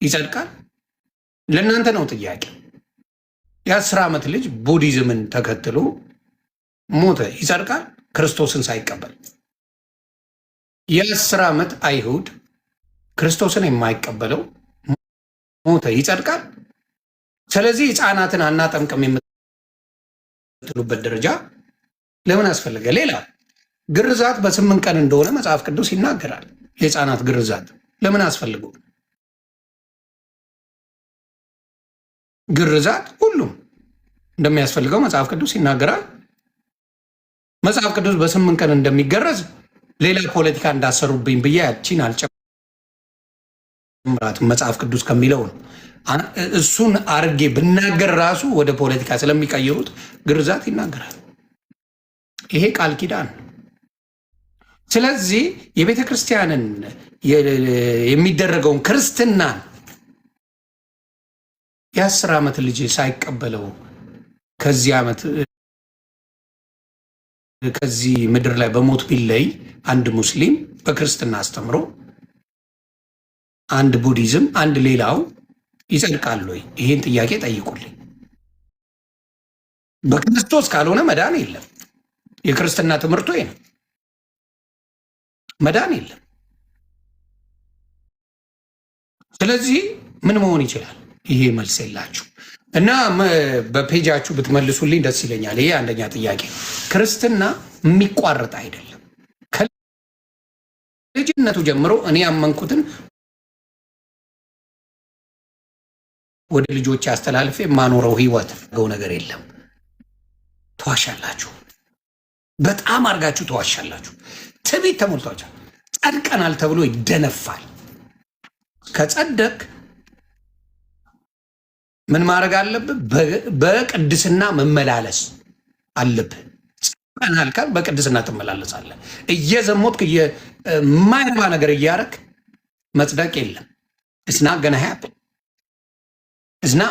ይጸድቃል? ለእናንተ ነው ጥያቄ። የ10 ዓመት ልጅ ቡዲዝምን ተከትሎ ሞተ፣ ይጸድቃል? ክርስቶስን ሳይቀበል። የ10 ዓመት አይሁድ ክርስቶስን የማይቀበለው ሞተ፣ ይጸድቃል? ስለዚህ ሕፃናትን አናጠምቅም የምትሉበት ደረጃ ለምን አስፈለገ? ሌላ ግርዛት በ8 ቀን እንደሆነ መጽሐፍ ቅዱስ ይናገራል። የሕፃናት ግርዛት ለምን አስፈልጉ? ግርዛት ሁሉም እንደሚያስፈልገው መጽሐፍ ቅዱስ ይናገራል። መጽሐፍ ቅዱስ በ8 ቀን እንደሚገረዝ ሌላ ፖለቲካ እንዳሰሩብኝ ብዬ ያቺን አልጨምራትም። መጽሐፍ ቅዱስ ከሚለው ነው። እሱን አርጌ ብናገር ራሱ ወደ ፖለቲካ ስለሚቀይሩት ግርዛት ይናገራል። ይሄ ቃል ኪዳን። ስለዚህ የቤተ ክርስቲያንን የሚደረገውን ክርስትናን የ10 ዓመት ልጅ ሳይቀበለው ከዚህ ምድር ላይ በሞት ቢለይ አንድ ሙስሊም በክርስትና አስተምሮ አንድ ቡዲዝም አንድ ሌላው ይጸድቃል ወይ? ይሄን ጥያቄ ጠይቁልኝ። በክርስቶስ ካልሆነ መዳን የለም። የክርስትና ትምህርቱ ይሄ ነው። መዳን የለም። ስለዚህ ምን መሆን ይችላል? ይሄ መልስ የላችሁ እና በፔጃችሁ ብትመልሱልኝ ደስ ይለኛል። ይሄ አንደኛ ጥያቄ። ክርስትና የሚቋረጥ አይደለም። ከልጅነቱ ጀምሮ እኔ ያመንኩትን ወደ ልጆች አስተላልፌ የማኖረው ህይወት ገው ነገር የለም። ተዋሻላችሁ፣ በጣም አድርጋችሁ ተዋሻላችሁ። ትዕቢት ተሞልቷቸው ጸድቀናል ተብሎ ይደነፋል። ከጸደቅ ምን ማድረግ አለብህ? በቅድስና መመላለስ አለብህ። ጸድቀናል ካል በቅድስና ትመላለሳለህ። እየዘሞትክ የማይረባ ነገር እያደረግ መጽደቅ የለም። እስና ገና እዝና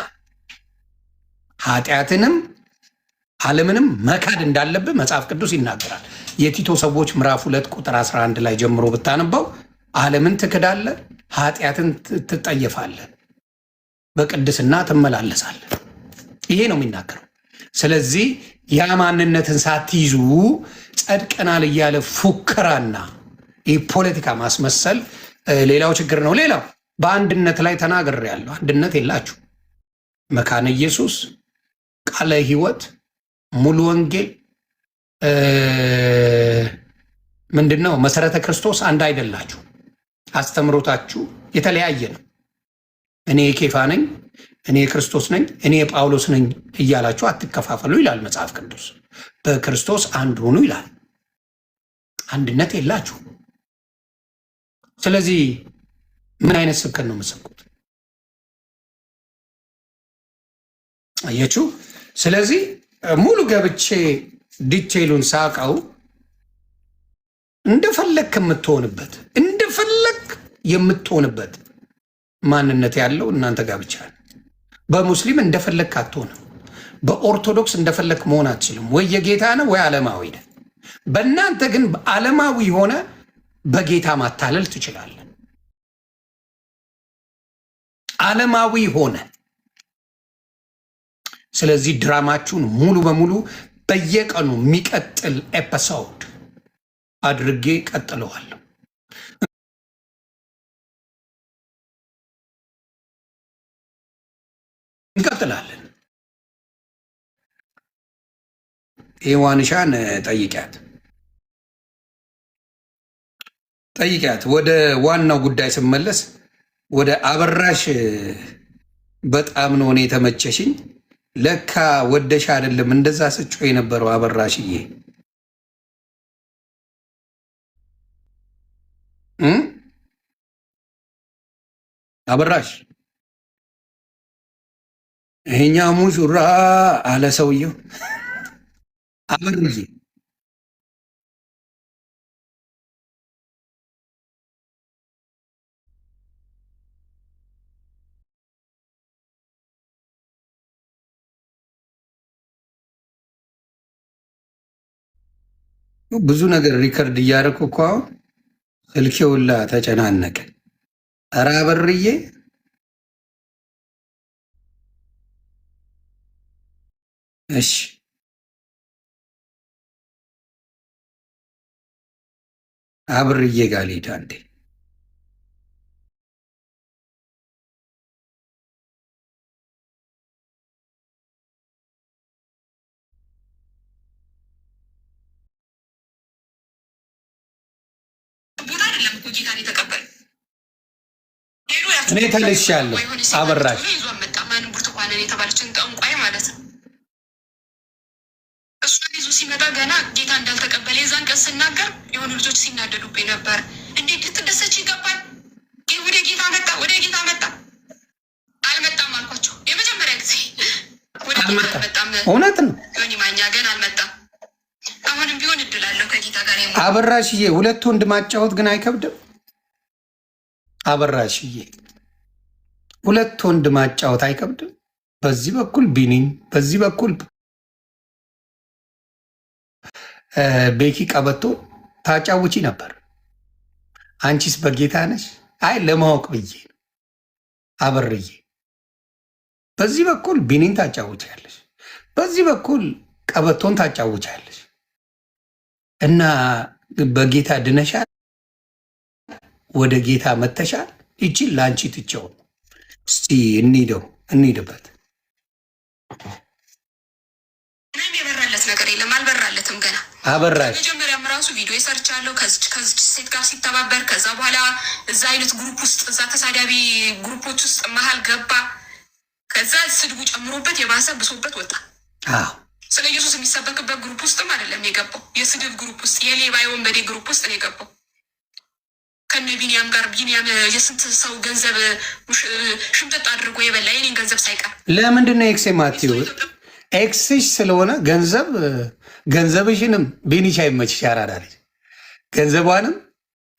ኃጢአትንም ዓለምንም መካድ እንዳለብህ መጽሐፍ ቅዱስ ይናገራል። የቲቶ ሰዎች ምዕራፍ 2 ቁጥር 11 ላይ ጀምሮ ብታነባው ዓለምን ትክዳለህ፣ ኃጢአትን ትጠየፋለህ፣ በቅድስና ትመላለሳለህ። ይሄ ነው የሚናገረው። ስለዚህ ያ ማንነትን ሳትይዙ ጸድቀናል እያለ ፉከራና ይህ ፖለቲካ ማስመሰል ሌላው ችግር ነው። ሌላው በአንድነት ላይ ተናግሬያለሁ። አንድነት የላችሁ። መካነ ኢየሱስ፣ ቃለ ሕይወት፣ ሙሉ ወንጌል ምንድነው? መሰረተ ክርስቶስ አንድ አይደላችሁ። አስተምሮታችሁ የተለያየ ነው። እኔ የኬፋ ነኝ፣ እኔ የክርስቶስ ነኝ፣ እኔ የጳውሎስ ነኝ እያላችሁ አትከፋፈሉ ይላል መጽሐፍ ቅዱስ። በክርስቶስ አንድ ሁኑ ይላል። አንድነት የላችሁ። ስለዚህ ምን አይነት ስብከት ነው የምትሰብኩት? አያችሁ። ስለዚህ ሙሉ ገብቼ ዲቴይሉን ሳቀው እንደፈለክ የምትሆንበት ማንነት ያለው እናንተ ጋር ብቻ ነው። በሙስሊም እንደፈለክ አትሆንም። በኦርቶዶክስ እንደፈለክ መሆን አትችልም። ወይ የጌታ ነው ወይ ዓለማዊ ነህ። በእናንተ ግን ዓለማዊ ሆነ በጌታ ማታለል ትችላለህ። ዓለማዊ ሆነ። ስለዚህ ድራማችሁን ሙሉ በሙሉ በየቀኑ የሚቀጥል ኤፒሶድ አድርጌ ቀጥለዋለሁ። እንቀጥላለን። ኤዋንሻን ጠይቂያት። ወደ ዋናው ጉዳይ ስመለስ ወደ አበራሽ በጣም ነው እኔ የተመቸሽኝ። ለካ ወደሽ አይደለም እንደዛ ስጮ የነበረው አበራሽዬ። አበራሽ ይሄኛ ሙሽራ አለ ሰውየው። አበርዬ ብዙ ነገር ሪከርድ እያደረኩ እኮ አሁን ስልኬ ሁላ ተጨናነቀ። ኧረ አበርዬ እሺ አብርዬ ጋር ልሂድ አንዴ። እኔ ተልሻለሁ አበራሽ ብርቱካንን የተባለችን ጠንቋይ ማለት ነው። እሷን ይዞ ሲመጣ ገና ጌታ እንዳልተቀበለ የዛን ቀን ስናገር የሆኑ ልጆች ሲናደዱብኝ ነበር። እንዴት ልትደሰች ይገባል? ወደ ጌታ መጣ፣ ወደ ጌታ መጣ። አልመጣም አልኳቸው የመጀመሪያ ጊዜ። ወደ ጌታ አልመጣም። እውነት ነው። ዮኒ ማኛ ገና አልመጣም። አሁንም ቢሆን እድላለሁ ከጌታ ጋር። አበራሽዬ ሁለት ወንድ ማጫወት ግን አይከብድም? አበራሽዬ ሁለት ወንድ ማጫወት አይከብድም? በዚህ በኩል ቢኒን፣ በዚህ በኩል ቤኪ ቀበቶ ታጫውቺ ነበር። አንቺስ በጌታ ነሽ? አይ ለማወቅ ብዬ ነው። አበርዬ በዚህ በኩል ቢኒን ታጫውቻለሽ፣ በዚህ በኩል ቀበቶን ታጫውቻለሽ። እና በጌታ ድነሻል፣ ወደ ጌታ መተሻል። ይቺን ለአንቺ ትቼው እስቲ እንሂድበት። ምንም የበራለት ነገር የለም፣ አልበራለትም ገና። አበራሽ መጀመሪያም ራሱ ቪዲዮ ሰርቻለሁ ከዚች ሴት ጋር ሲተባበር። ከዛ በኋላ እዛ አይነት ግሩፕ ውስጥ እዛ ተሳዳቢ ግሩፖች ውስጥ መሀል ገባ። ከዛ ስድቡ ጨምሮበት የባሰ ብሶበት ወጣ። ስለ ኢየሱስ የሚሰበክበት ግሩፕ ውስጥም አይደለም የገባው፣ የስድብ ግሩፕ ውስጥ፣ የሌባ የወንበዴ ግሩፕ ውስጥ ነው የገባው። ከነ ቢኒያም ጋር ቢኒያም የስንት ሰው ገንዘብ ሽምጥጥ አድርጎ የበላ የኔን ገንዘብ ሳይቀር። ለምንድን ነው ኤክስ ማቴው? ኤክስሽ ስለሆነ ገንዘብሽንም ቢኒሻ ይመችሽ። ያራዳለች ገንዘቧንም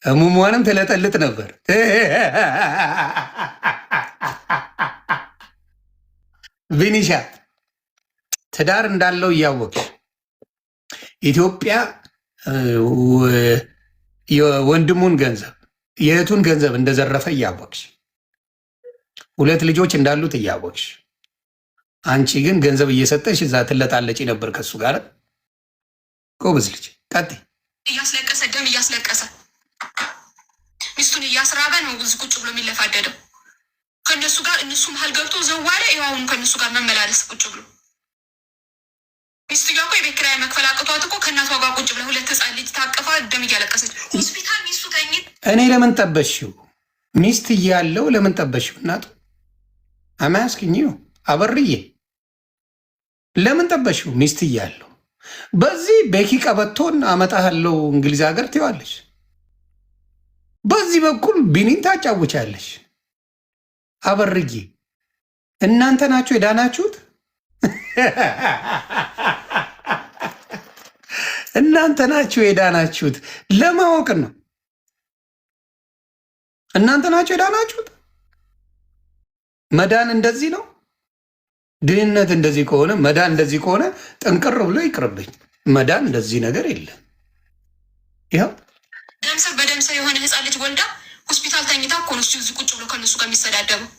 እሙሟንም ትለጠልጥ ነበር። ቪኒሻ ትዳር እንዳለው እያወቅሽ ኢትዮጵያ የወንድሙን ገንዘብ የእህቱን ገንዘብ እንደዘረፈ እያወቅሽ 2 ልጆች እንዳሉት እያወቅሽ አንቺ ግን ገንዘብ እየሰጠሽ እዛ ትለጣለጪ ነበር ከሱ ጋር። ጎበዝ ልጅ ቀጥይ። እያስለቀሰ ደም እያስለቀሰ ሚስቱን እያስራበ ነው ብዙ ቁጭ ብሎ የሚለፋደደው ከእነሱ ጋር። እነሱ መሀል ገብቶ ዘዋለ ይሁን ከእነሱ ጋር መመላለስ ቁጭ ብሎ ሚስቱ ጋር እኮ የቤት ኪራይ መክፈል አቅቷት እኮ ከእናቷ ጋር ቁጭ ብለ 2 ህፃን ልጅ ታቅፋ ደም እያለቀሰች ሆስፒታል ሚስቱ ተኝት። እኔ ለምን ጠበሽው? ሚስት እያለው ለምን ጠበሽው? እናቱ አማያስክኝው አበርዬ ለምን ጠበሽው? ሚስት እያለው በዚህ ቤኪ ቀበቶን አመጣሃለው እንግሊዝ ሀገር ትይዋለሽ፣ በዚህ በኩል ቢኒን ታጫውቻለሽ። አበርዬ እናንተ ናችሁ የዳናችሁት። እናንተ ናችሁ የዳናችሁት። ለማወቅ ነው። እናንተ ናችሁ የዳናችሁት። መዳን እንደዚህ ነው። ድህነት እንደዚህ ከሆነ መዳን እንደዚህ ከሆነ ጥንቅር ብሎ ይቅርብኝ። መዳን እንደዚህ ነገር የለም። ይኸው ደምሰር በደምሰር የሆነ ህፃን ልጅ ወልዳ ሆስፒታል ተኝታ እኮ ነው እዚህ ቁጭ ብሎ ከእነሱ ጋር የሚሰዳደበው።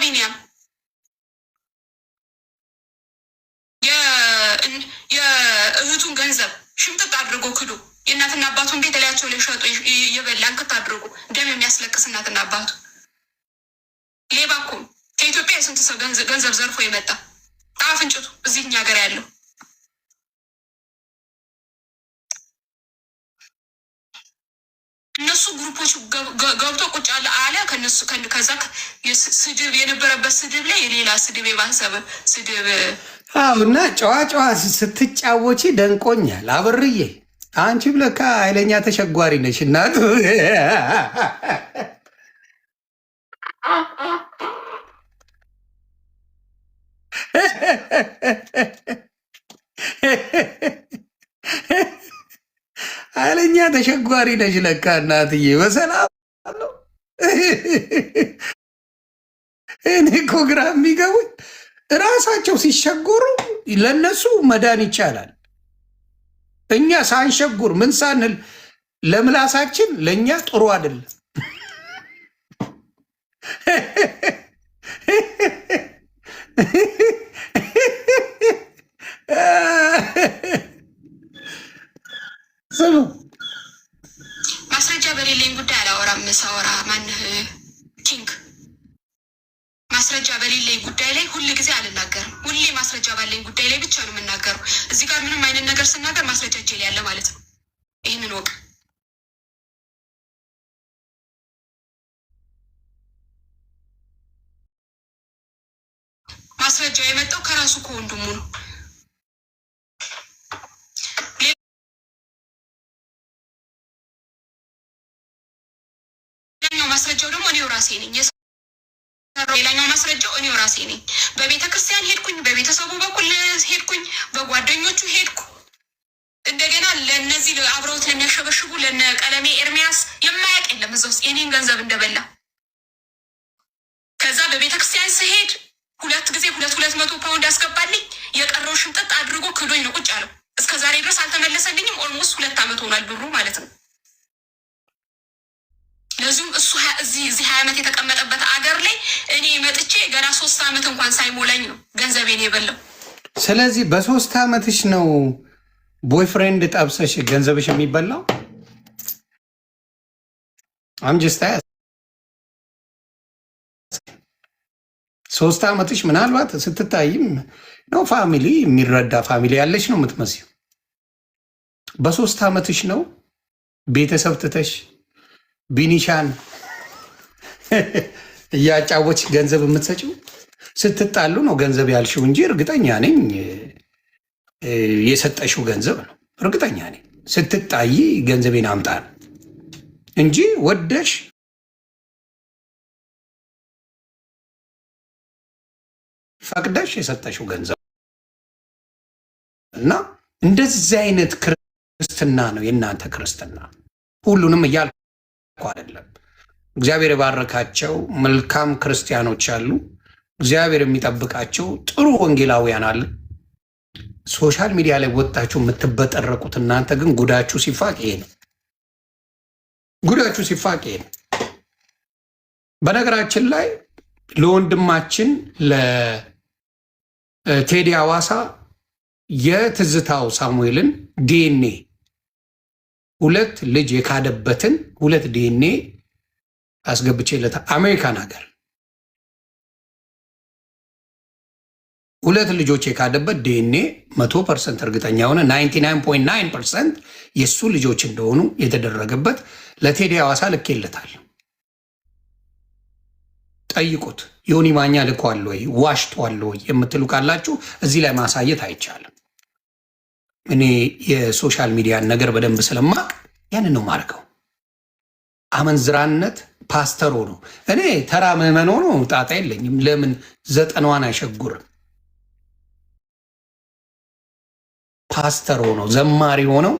ቢኒያም የእህቱን ገንዘብ ሽምጥጥ አድርጎ ክዶ የእናትና አባቱን ቤት ላያቸው ላይ ሸጦ የበላ እንክት አድርጎ ደም የሚያስለቅስ እናትና አባቱ ሌባ እኮ ከኢትዮጵያ የስንት ሰው ገንዘብ ዘርፎ የመጣ አፍንጭቱ እዚህ እኛ ሀገር ያለው እነሱ ግሩፖች ገብቶ ቁጭ አለ ከነሱ ከዛ ስድብ የነበረበት ስድብ ላይ የሌላ ስድብ የባሰበ ስድብ። እና ጨዋ ስትጫወቺ ደንቆኛል አብርዬ። አንቺ ብለካ ኃይለኛ ተሸጓሪ ነሽ እናቱ። ኃይለኛ ተሸጓሪ ነሽ ለካ እናትዬ። በሰላም አለው። እኔ እኮ ግራ የሚገቡኝ እራሳቸው ሲሸጎሩ ለነሱ መዳን ይቻላል። እኛ ሳንሸጉር ምን ሳንል ለምላሳችን ለእኛ ጥሩ አይደለም። ስሙ ማስረጃ በሌለኝ ጉዳይ አላወራም። ሳወራ ማንህ ኪንግ ማስረጃ በሌለኝ ጉዳይ ላይ ሁል ጊዜ አልናገርም። ሁሌ ማስረጃ ባለኝ ጉዳይ ላይ ብቻ ነው የምናገረው። እዚህ ጋር ምንም አይነት ነገር ስናገር ማስረጃ እጄ ላይ ያለ ማለት ነው። ይህንን ወቅ ማስረጃው የመጣው ከራሱ ከወንድሙ ነው። ሌላኛው ማስረጃው ደግሞ እኔው ራሴ ነኝ። ሌላኛው ማስረጃው እኔው ራሴ ነኝ። በቤተ ክርስቲያን ሄድኩኝ፣ በቤተሰቡ በኩል ሄድኩኝ፣ በጓደኞቹ ሄድኩ። እንደገና ለእነዚህ አብረውት ለሚያሸበሽቡ ለነ ቀለሜ ኤርሚያስ የማያውቅ የለም እዛ ውስጥ የኔን ገንዘብ እንደበላ። ከዛ በቤተ ክርስቲያን ስሄድ 2 ጊዜ 200 ፓውንድ ያስገባልኝ። የቀረው ሽምጥጥ አድርጎ ክዶኝ ነው ቁጭ አለው። እስከ ዛሬ ድረስ አልተመለሰልኝም። ኦልሞስት 2 ዓመት ሆኗል ብሩ ማለት ነው። ለዚሁም እሱ እዚህ 20 ዓመት የተቀመጠበት አገር ላይ እኔ መጥቼ ገና 3 ዓመት እንኳን ሳይሞላኝ ነው ገንዘቤን የበላው። ስለዚህ በ3 ዓመትሽ ነው ቦይፍሬንድ ጠብሰሽ ገንዘብሽ የሚበላው። አምጅስታ 3 ዓመትሽ ምናልባት ስትታይም ነው ፋሚሊ የሚረዳ ፋሚሊ ያለሽ ነው የምትመስዩ። በ3 ዓመትሽ ነው ቤተሰብ ትተሽ ቢኒሻን እያጫወች ገንዘብ የምትሰጪው። ስትጣሉ ነው ገንዘብ ያልሽው እንጂ እርግጠኛ ነኝ የሰጠሽው ገንዘብ ነው። እርግጠኛ ነኝ ስትጣይ ገንዘቤን አምጣ ነው እንጂ ወደሽ ፈቅደሽ የሰጠሽው ገንዘብ እና እንደዚህ አይነት ክርስትና ነው የእናንተ ክርስትና። ሁሉንም እያልኩ አይደለም፣ እግዚአብሔር የባረካቸው መልካም ክርስቲያኖች አሉ። እግዚአብሔር የሚጠብቃቸው ጥሩ ወንጌላውያን አለ። ሶሻል ሚዲያ ላይ ወጣችሁ የምትበጠረቁት እናንተ ግን ጉዳችሁ ሲፋቅ ይሄ ነው። ጉዳችሁ ሲፋቅ ይሄ ነው። በነገራችን ላይ ለወንድማችን ለቴዲ አዋሳ የትዝታው ሳሙኤልን ዲኤንኤ 2 ልጅ የካደበትን 2 ዲኤንኤ አስገብቼለታ አሜሪካን ሀገር 2 ልጆች የካደበት ዲኤንኤ 100% እርግጠኛ ሆነ 99.9% የእሱ ልጆች እንደሆኑ የተደረገበት ለቴዲ አዋሳ ልኬለታል። ጠይቁት። ዮኒ ማኛ ልኳል ወይ ዋሽቷል ወይ የምትሉ ካላችሁ እዚህ ላይ ማሳየት አይቻልም። እኔ የሶሻል ሚዲያን ነገር በደንብ ስለማቅ ያንን ነው ማርከው። አመንዝራነት ፓስተር ሆኖ እኔ ተራ ምዕመን ሆኖ ጣጣ የለኝም። ለምን 90ዋን አይሸጉርም? ፓስተር ሆኖ ዘማሪ ሆነው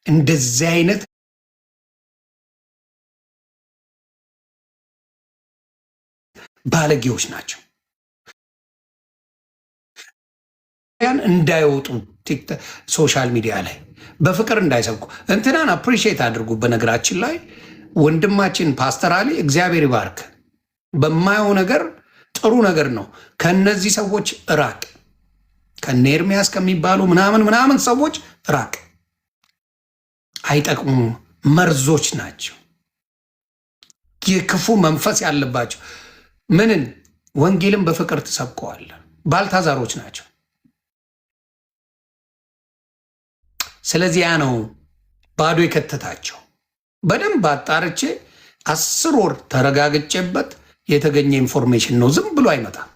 እንደዚህ አይነት ባለጌዎች ናቸው። እንዳይወጡ ሶሻል ሚዲያ ላይ በፍቅር እንዳይሰብኩ እንትናን አፕሪሺየት አድርጉ። በነገራችን ላይ ወንድማችን ፓስተር አሊ እግዚአብሔር ይባርክ። በማየው ነገር ጥሩ ነገር ነው። ከነዚህ ሰዎች ራቅ። ከነ ኤርሚያስ ከሚባሉ ምናምን ሰዎች ራቅ። አይጠቅሙም። መርዞች ናቸው። የክፉ መንፈስ ያለባቸው ምንን ወንጌልን በፍቅር ትሰብከዋል። ባልታዛሮች ናቸው። ስለዚህ ያ ነው ባዶ የከተታቸው። በደንብ አጣርቼ 10 ወር ተረጋግጬበት የተገኘ ኢንፎርሜሽን ነው። ዝም ብሎ አይመጣም።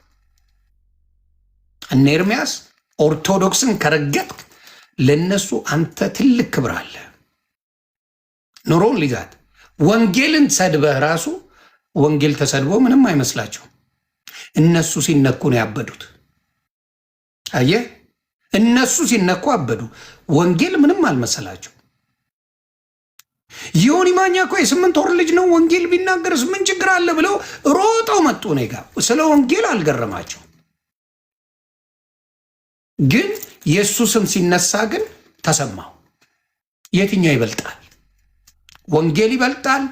እነ ኤርሚያስ ኦርቶዶክስን ከረገጥክ ለነሱ አንተ ትልቅ ክብር አለ። ኑሮን ሊዛት ወንጌልን ሰድበህ ራሱ ወንጌል ተሰድቦ ምንም አይመስላቸው። እነሱ ሲነኩ ነው ያበዱት። አየህ፣ እነሱ ሲነኩ አበዱ። ወንጌል ምንም አልመሰላቸው። ዮኒ ማኛ እኮ የ8 ወር ልጅ ነው። ወንጌል ቢናገርስ ምን ችግር አለ ብለው ሮጠው መጡ። እኔ ጋ ስለ ወንጌል አልገረማቸው። ግን የእሱ ስም ሲነሳ ግን ተሰማው። የትኛው ይበልጣል? ወንጌል ይበልጣል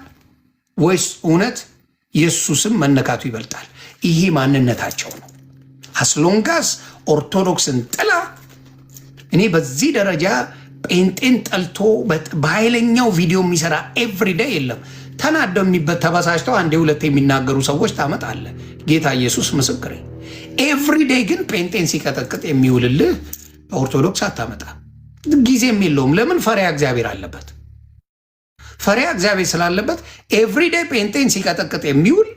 ወይስ እውነት የእሱ ስም መነካቱ ይበልጣል? ይሄ ማንነታቸው ነው። አስሎንጋስ ኦርቶዶክስን ጥላ እኔ በዚህ ደረጃ ጴንጤን ጠልቶ በኃይለኛው ቪዲዮ የሚሰራ ኤቭሪዴይ የለም። ተናደው ተበሳጭተው አንዴ ሁለቴ የሚናገሩ ሰዎች ታመጣለ። ጌታ ኢየሱስ ምስክሬ። ኤቭሪዴይ ግን ጴንጤን ሲቀጠቅጥ የሚውልልህ ኦርቶዶክስ አታመጣ። ጊዜም የለውም። ለምን? ፈሪያ እግዚአብሔር አለበት። ፈሪያ እግዚአብሔር ስላለበት ኤቭሪዴይ ጴንጤን ሲቀጠቅጥ የሚውል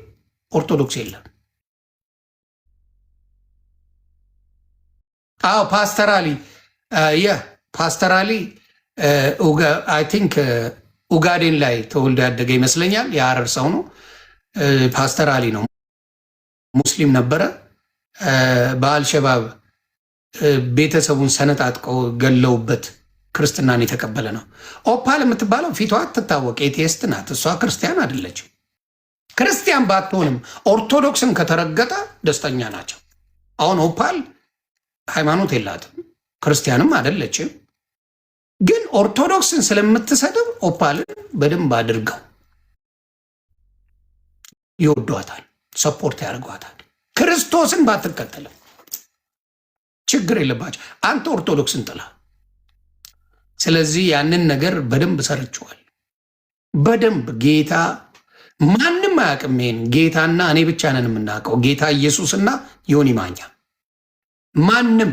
ኦርቶዶክስ የለም። አዎ ፓስተራሊ ፓስተራሊ አይ ቲንክ ኡጋዴን ላይ ተወልዶ ያደገ ይመስለኛል። የሐረር ሰው ነው። ፓስተራሊ ነው። ሙስሊም ነበረ። በአልሸባብ ቤተሰቡን ሰነጣጥቀው ገለውበት ክርስትናን የተቀበለ ነው። ኦፓል የምትባለው ፊቷ ትታወቅ ኤቴስት ናት። እሷ ክርስቲያን አይደለችም። ክርስቲያን ባትሆንም ኦርቶዶክስን ከተረገጠ ደስተኛ ናቸው። አሁን ኦፓል ሃይማኖት የላትም፣ ክርስቲያንም አይደለችም። ግን ኦርቶዶክስን ስለምትሰድብ ኦፓልን በደንብ አድርገው ይወዷታል፣ ሰፖርት ያደርጓታል። ክርስቶስን ባትከተልም ችግር የለባቸው። አንተ ኦርቶዶክስን ጥላ። ስለዚህ ያንን ነገር በደንብ ሰርችዋል። በደንብ ጌታ ማንም አያውቅም። ይሄን ጌታና እኔ ብቻ ነን የምናውቀው። ጌታ ኢየሱስና ዮኒ ማኛ። ማንም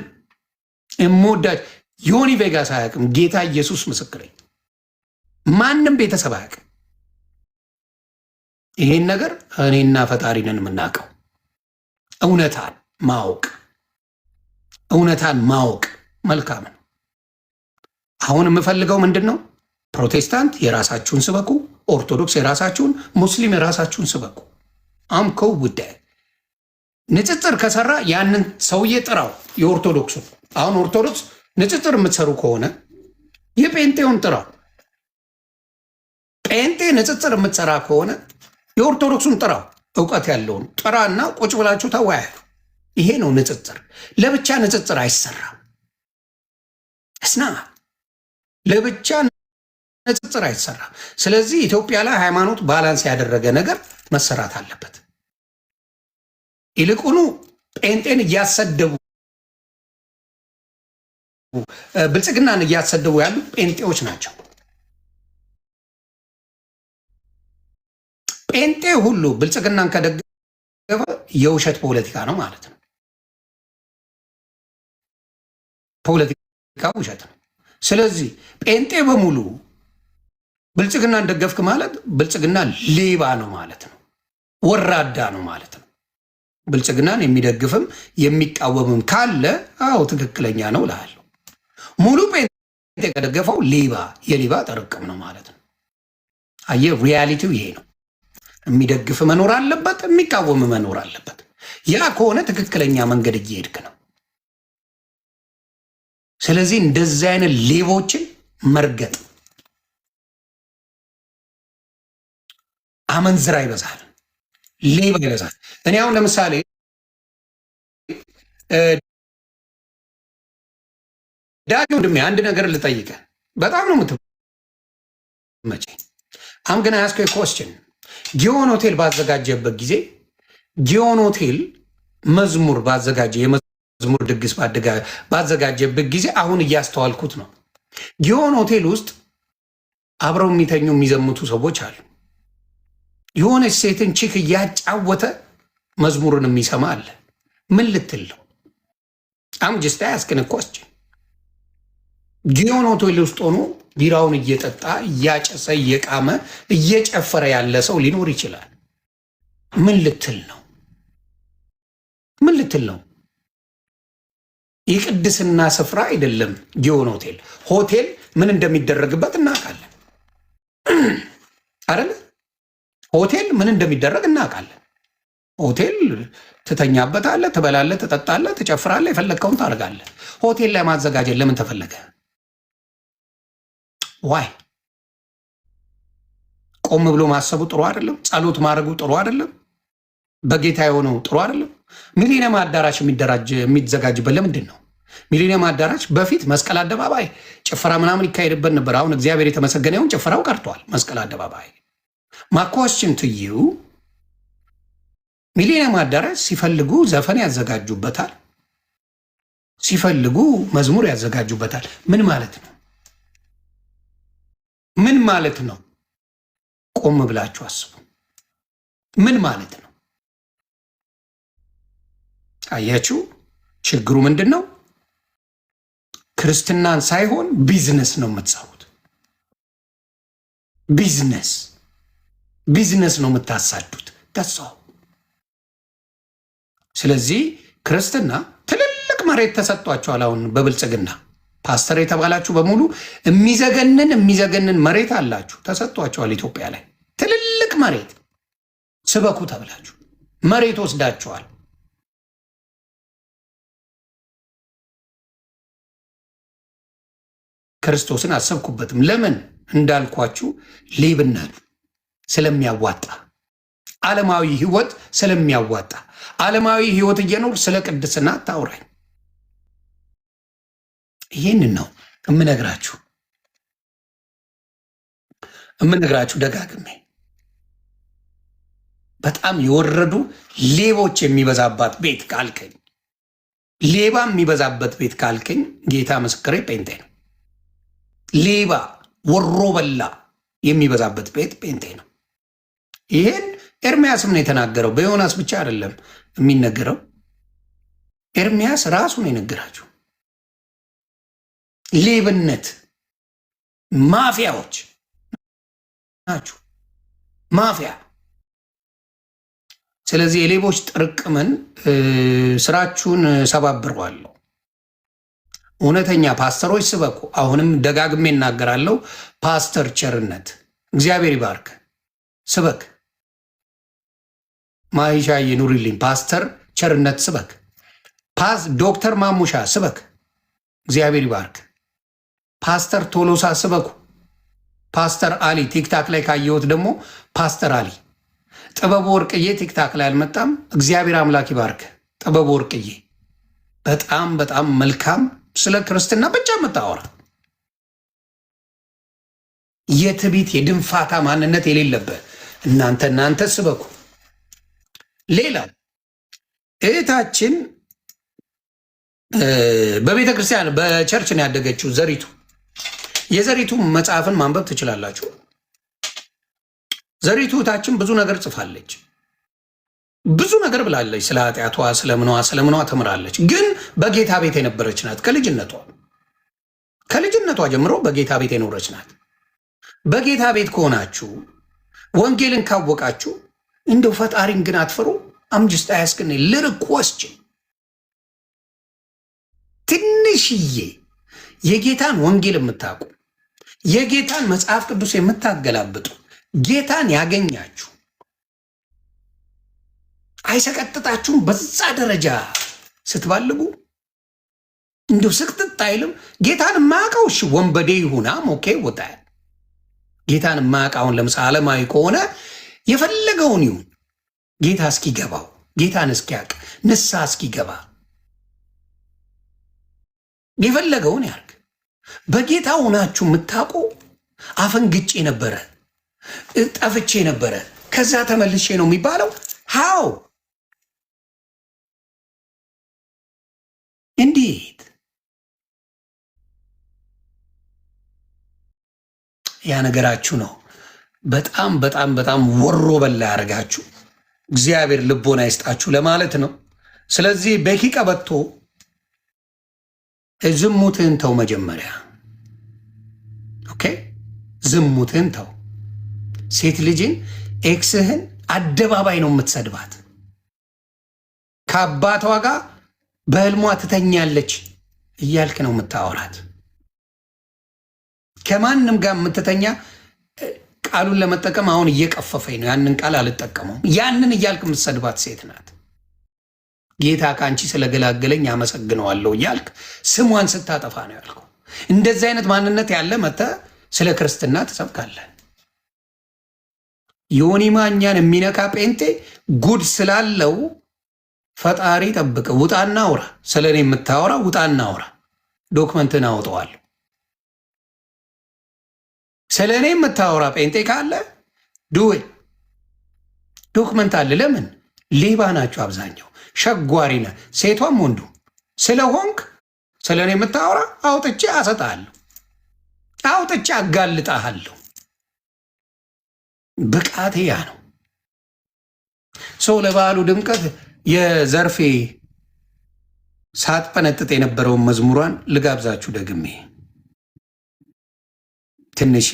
እሞዳጅ ዮኒ ቬጋስ አያውቅም። ጌታ ኢየሱስ ምስክሬ። ማንም ቤተሰብ አያውቅም። ይሄን ነገር እኔና ፈጣሪ ነን የምናውቀው። እውነታን ማወቅ መልካም ነው። አሁን የምፈልገው ምንድን ነው? ፕሮቴስታንት የራሳችሁን ስበኩ፣ ኦርቶዶክስ የራሳችሁን፣ ሙስሊም የራሳችሁን ስበኩ። አምከው ጉዳይ ንጽጽር ከሰራ ያንን ሰውዬ ጥራው። የኦርቶዶክሱ አሁን ኦርቶዶክስ ንጽጽር የምትሰሩ ከሆነ የጴንጤውን ጥራው። ጴንጤ ንጽጽር የምትሰራ ከሆነ የኦርቶዶክሱን ጥራው፣ እውቀት ያለውን ጥራና ቁጭ ብላችሁ ተወያዩ። ይሄ ነው ንጽጽር። ለብቻ ንጽጽር አይሰራም። እስና ለብቻ ንጽጽር አይሰራም። ስለዚህ ኢትዮጵያ ላይ ሃይማኖት ባላንስ ያደረገ ነገር መሰራት አለበት። ይልቁኑ ጴንጤን እያሰደቡ ብልጽግናን እያሰደቡ ያሉ ጴንጤዎች ናቸው። ጴንጤ ሁሉ ብልጽግናን ከደገፈ የውሸት ፖለቲካ ነው ማለት ነው። ፖለቲካ ውሸት ነው። ስለዚህ ጴንጤ በሙሉ ብልጽግናን ደገፍክ ማለት ብልጽግና ሌባ ነው ማለት ነው፣ ወራዳ ነው ማለት ነው። ብልጽግናን የሚደግፍም የሚቃወምም ካለ አዎ ትክክለኛ ነው እልሃለሁ። ሙሉ ጴንጤ ከደገፈው ሌባ የሌባ ጥርቅም ነው ማለት ነው። አየህ፣ ሪያሊቲው ይሄ ነው። የሚደግፍ መኖር አለበት፣ የሚቃወም መኖር አለበት። ያ ከሆነ ትክክለኛ መንገድ እየሄድክ ነው። ስለዚህ እንደዚህ አይነት ሌቦችን መርገጥ። አመንዝራ ይበዛል፣ ሌባ ይበዛል። እኔ አሁን ለምሳሌ ዳጊ ወንድሜ አንድ ነገር ልጠይቀ፣ በጣም ነው የምትመቸኝ። አም ግን አያስከ ኮስችን ጊዮን ሆቴል ባዘጋጀበት ጊዜ ጊዮን ሆቴል መዝሙር ባዘጋጀ የመዝሙር ድግስ ባዘጋጀበት ጊዜ አሁን እያስተዋልኩት ነው። ጊዮን ሆቴል ውስጥ አብረው የሚተኙ የሚዘምቱ ሰዎች አሉ። የሆነች ሴትን ቺክ እያጫወተ መዝሙርን የሚሰማ አለ። ምን ልትል ነው? አም ጅስታ ያስክን ኮስችን ጊዮን ሆቴል ውስጥ ሆኖ ቢራውን እየጠጣ እያጨሰ እየቃመ እየጨፈረ ያለ ሰው ሊኖር ይችላል። ምን ልትል ነው? ምን ልትል ነው? የቅድስና ስፍራ አይደለም ጊዮን ሆቴል። ሆቴል ምን እንደሚደረግበት እናውቃለን አይደል? ሆቴል ምን እንደሚደረግ እናውቃለን። ሆቴል ትተኛበታለህ፣ ትበላለህ፣ ትጠጣለህ፣ ትጨፍራለህ፣ የፈለግከውን ታደርጋለህ። ሆቴል ላይ ማዘጋጀት ለምን ተፈለገ? ዋይ? ቆም ብሎ ማሰቡ ጥሩ አይደለም? ጸሎት ማድረጉ ጥሩ አይደለም? በጌታ የሆነው ጥሩ አይደለም? ሚሊኒየም አዳራሽ የሚዘጋጅበት ለምንድን ነው? ሚሊኒየም አዳራሽ በፊት መስቀል አደባባይ ጭፈራ ምናምን ይካሄድበት ነበር። አሁን እግዚአብሔር የተመሰገነ ይሁን ጭፈራው ቀርቷል። መስቀል አደባባይ ማኳስችን ትዩ ሚሊኒየም አዳራሽ ሲፈልጉ ዘፈን ያዘጋጁበታል፣ ሲፈልጉ መዝሙር ያዘጋጁበታል። ምን ማለት ነው? ምን ማለት ነው? ቆም ብላችሁ አስቡ። ምን ማለት ነው? አያችሁ፣ ችግሩ ምንድን ነው? ክርስትናን ሳይሆን ቢዝነስ ነው የምትሰሩት። ቢዝነስ ነው የምታሳዱት። ደሳው ስለዚህ ክርስትና ትልልቅ መሬት ተሰጥቷቸዋል። አሁን በብልጽግና ፓስተር የተባላችሁ በሙሉ የሚዘገንን መሬት አላችሁ፣ ተሰጥቷቸዋል። ኢትዮጵያ ላይ ትልልቅ መሬት ስበኩ ተብላችሁ መሬት ወስዳችኋል። ክርስቶስን አሰብኩበትም። ለምን እንዳልኳችሁ ሌብነት ስለሚያዋጣ፣ ዓለማዊ ህይወት ስለሚያዋጣ። ዓለማዊ ህይወት እየኖር ስለ ቅድስና አታውራኝ። ይህንን ነው እምነግራችሁ ደጋግሜ። በጣም የወረዱ ሌቦች የሚበዛባት ቤት ካልከኝ፣ ሌባ የሚበዛበት ቤት ካልከኝ፣ ጌታ ምስክሬ ጴንጤ ነው። ሌባ ወሮ በላ የሚበዛበት ቤት ጴንጤ ነው። ይህን ኤርሚያስም ነው የተናገረው። በዮናስ ብቻ አይደለም የሚነገረው፣ ኤርሚያስ ራሱ ነው የነገራችሁ። ሌብነት ማፊያዎች ናችሁ፣ ማፊያ። ስለዚህ የሌቦች ጥርቅምን ስራችሁን ሰባብረዋለሁ። እውነተኛ ፓስተሮች ስበኩ። አሁንም ደጋግሜ እናገራለሁ። ፓስተር ቸርነት እግዚአብሔር ይባርክ፣ ስበክ። ማይሻ የኑሪልኝ ፓስተር ቸርነት ስበክ። ዶክተር ማሙሻ ስበክ፣ እግዚአብሔር ይባርክ። ፓስተር ቶሎሳ ስበኩ፣ ፓስተር አሊ ቲክታክ ላይ ካየሁት ደግሞ ፓስተር አሊ ጥበቡ ወርቅዬ ቲክታክ ላይ አልመጣም። እግዚአብሔር አምላክ ይባርክ ጥበቡ ወርቅዬ። በጣም በጣም መልካም ስለ ክርስትና ብቻ የምታወራ የትቢት የድንፋታ ማንነት የሌለበት እናንተ ስበኩ። ሌላ እህታችን በቤተ ክርስቲያን በቸርች ነው ያደገችው ዘሪቱ። የዘሪቱ መጽሐፍን ማንበብ ትችላላችሁ። ዘሪቱ እህታችን ብዙ ነገር ጽፋለች፣ ብዙ ነገር ብላለች። ስለ ኃጢአቷ ስለምኗ ተምራለች። ግን በጌታ ቤት የነበረች ናት። ከልጅነቷ ጀምሮ በጌታ ቤት የኖረች ናት። በጌታ ቤት ከሆናችሁ ወንጌልን ካወቃችሁ እንደው ፈጣሪን ግን አትፈሩ። አምጅስት አያስክን ልርኮስችን ትንሽዬ የጌታን ወንጌል የምታውቁ የጌታን መጽሐፍ ቅዱስ የምታገላብጡ ጌታን ያገኛችሁ አይሰቀጥጣችሁም? በዛ ደረጃ ስትባልጉ እንደው ስቅጥጥ አይልም? ጌታን የማያውቀው እሺ ወንበዴ ይሁና ኦኬ ወጣ። ጌታን የማያውቀውን ለምሳሌ ዓለማዊ ከሆነ የፈለገውን ይሁን ጌታ እስኪገባው ጌታን እስኪያውቅ ንስሐ እስኪገባ የፈለገውን ያርግ። በጌታ ሆናችሁ የምታውቁ አፈንግጬ ነበረ ጠፍቼ ነበረ ከዛ ተመልሼ ነው የሚባለው። ሃው እንዴት ያ ነገራችሁ ነው። በጣም በጣም በጣም ወሮ በላ ያደርጋችሁ። እግዚአብሔር ልቦና ይስጣችሁ ለማለት ነው። ስለዚህ በኪ ቀበቶ ዝሙትን ተው መጀመሪያ። ኦኬ ዝሙትን ተው። ሴት ልጅን ኤክስህን አደባባይ ነው የምትሰድባት። ከአባቷ ጋር በህልሟ ትተኛለች እያልክ ነው የምታወራት። ከማንም ጋር የምትተኛ ቃሉን ለመጠቀም አሁን እየቀፈፈኝ ነው። ያንን ቃል አልጠቀመውም። ያንን እያልክ የምትሰድባት ሴት ናት። ጌታ ከአንቺ ስለገላገለኝ አመሰግነዋለሁ እያልክ ስሟን ስታጠፋ ነው ያልከው። እንደዚህ አይነት ማንነት ያለ መተህ ስለ ክርስትና ትሰብካለህ። ዮኒ ማኛን የሚነካ ጴንጤ ጉድ ስላለው ፈጣሪ ጠብቅ። ውጣና አውራ። ስለ እኔ የምታወራ ውጣና አውራ። ዶክመንትን አውጠዋለሁ። ስለ እኔ የምታወራ ጴንጤ ካለ ድዌ ዶክመንት አለ። ለምን ሌባ ናቸው አብዛኛው። ሸጓሪ ነህ ሴቷም ወንዱ ስለሆንክ ስለ እኔ የምታወራ አውጥቼ አሰጣለሁ፣ አውጥቼ አጋልጣለሁ። ብቃቴ ያ ነው። ሰው ለበዓሉ ድምቀት የዘርፌ ሳትፈነጥጥ የነበረውን መዝሙሯን ልጋብዛችሁ ደግሜ ትንሽ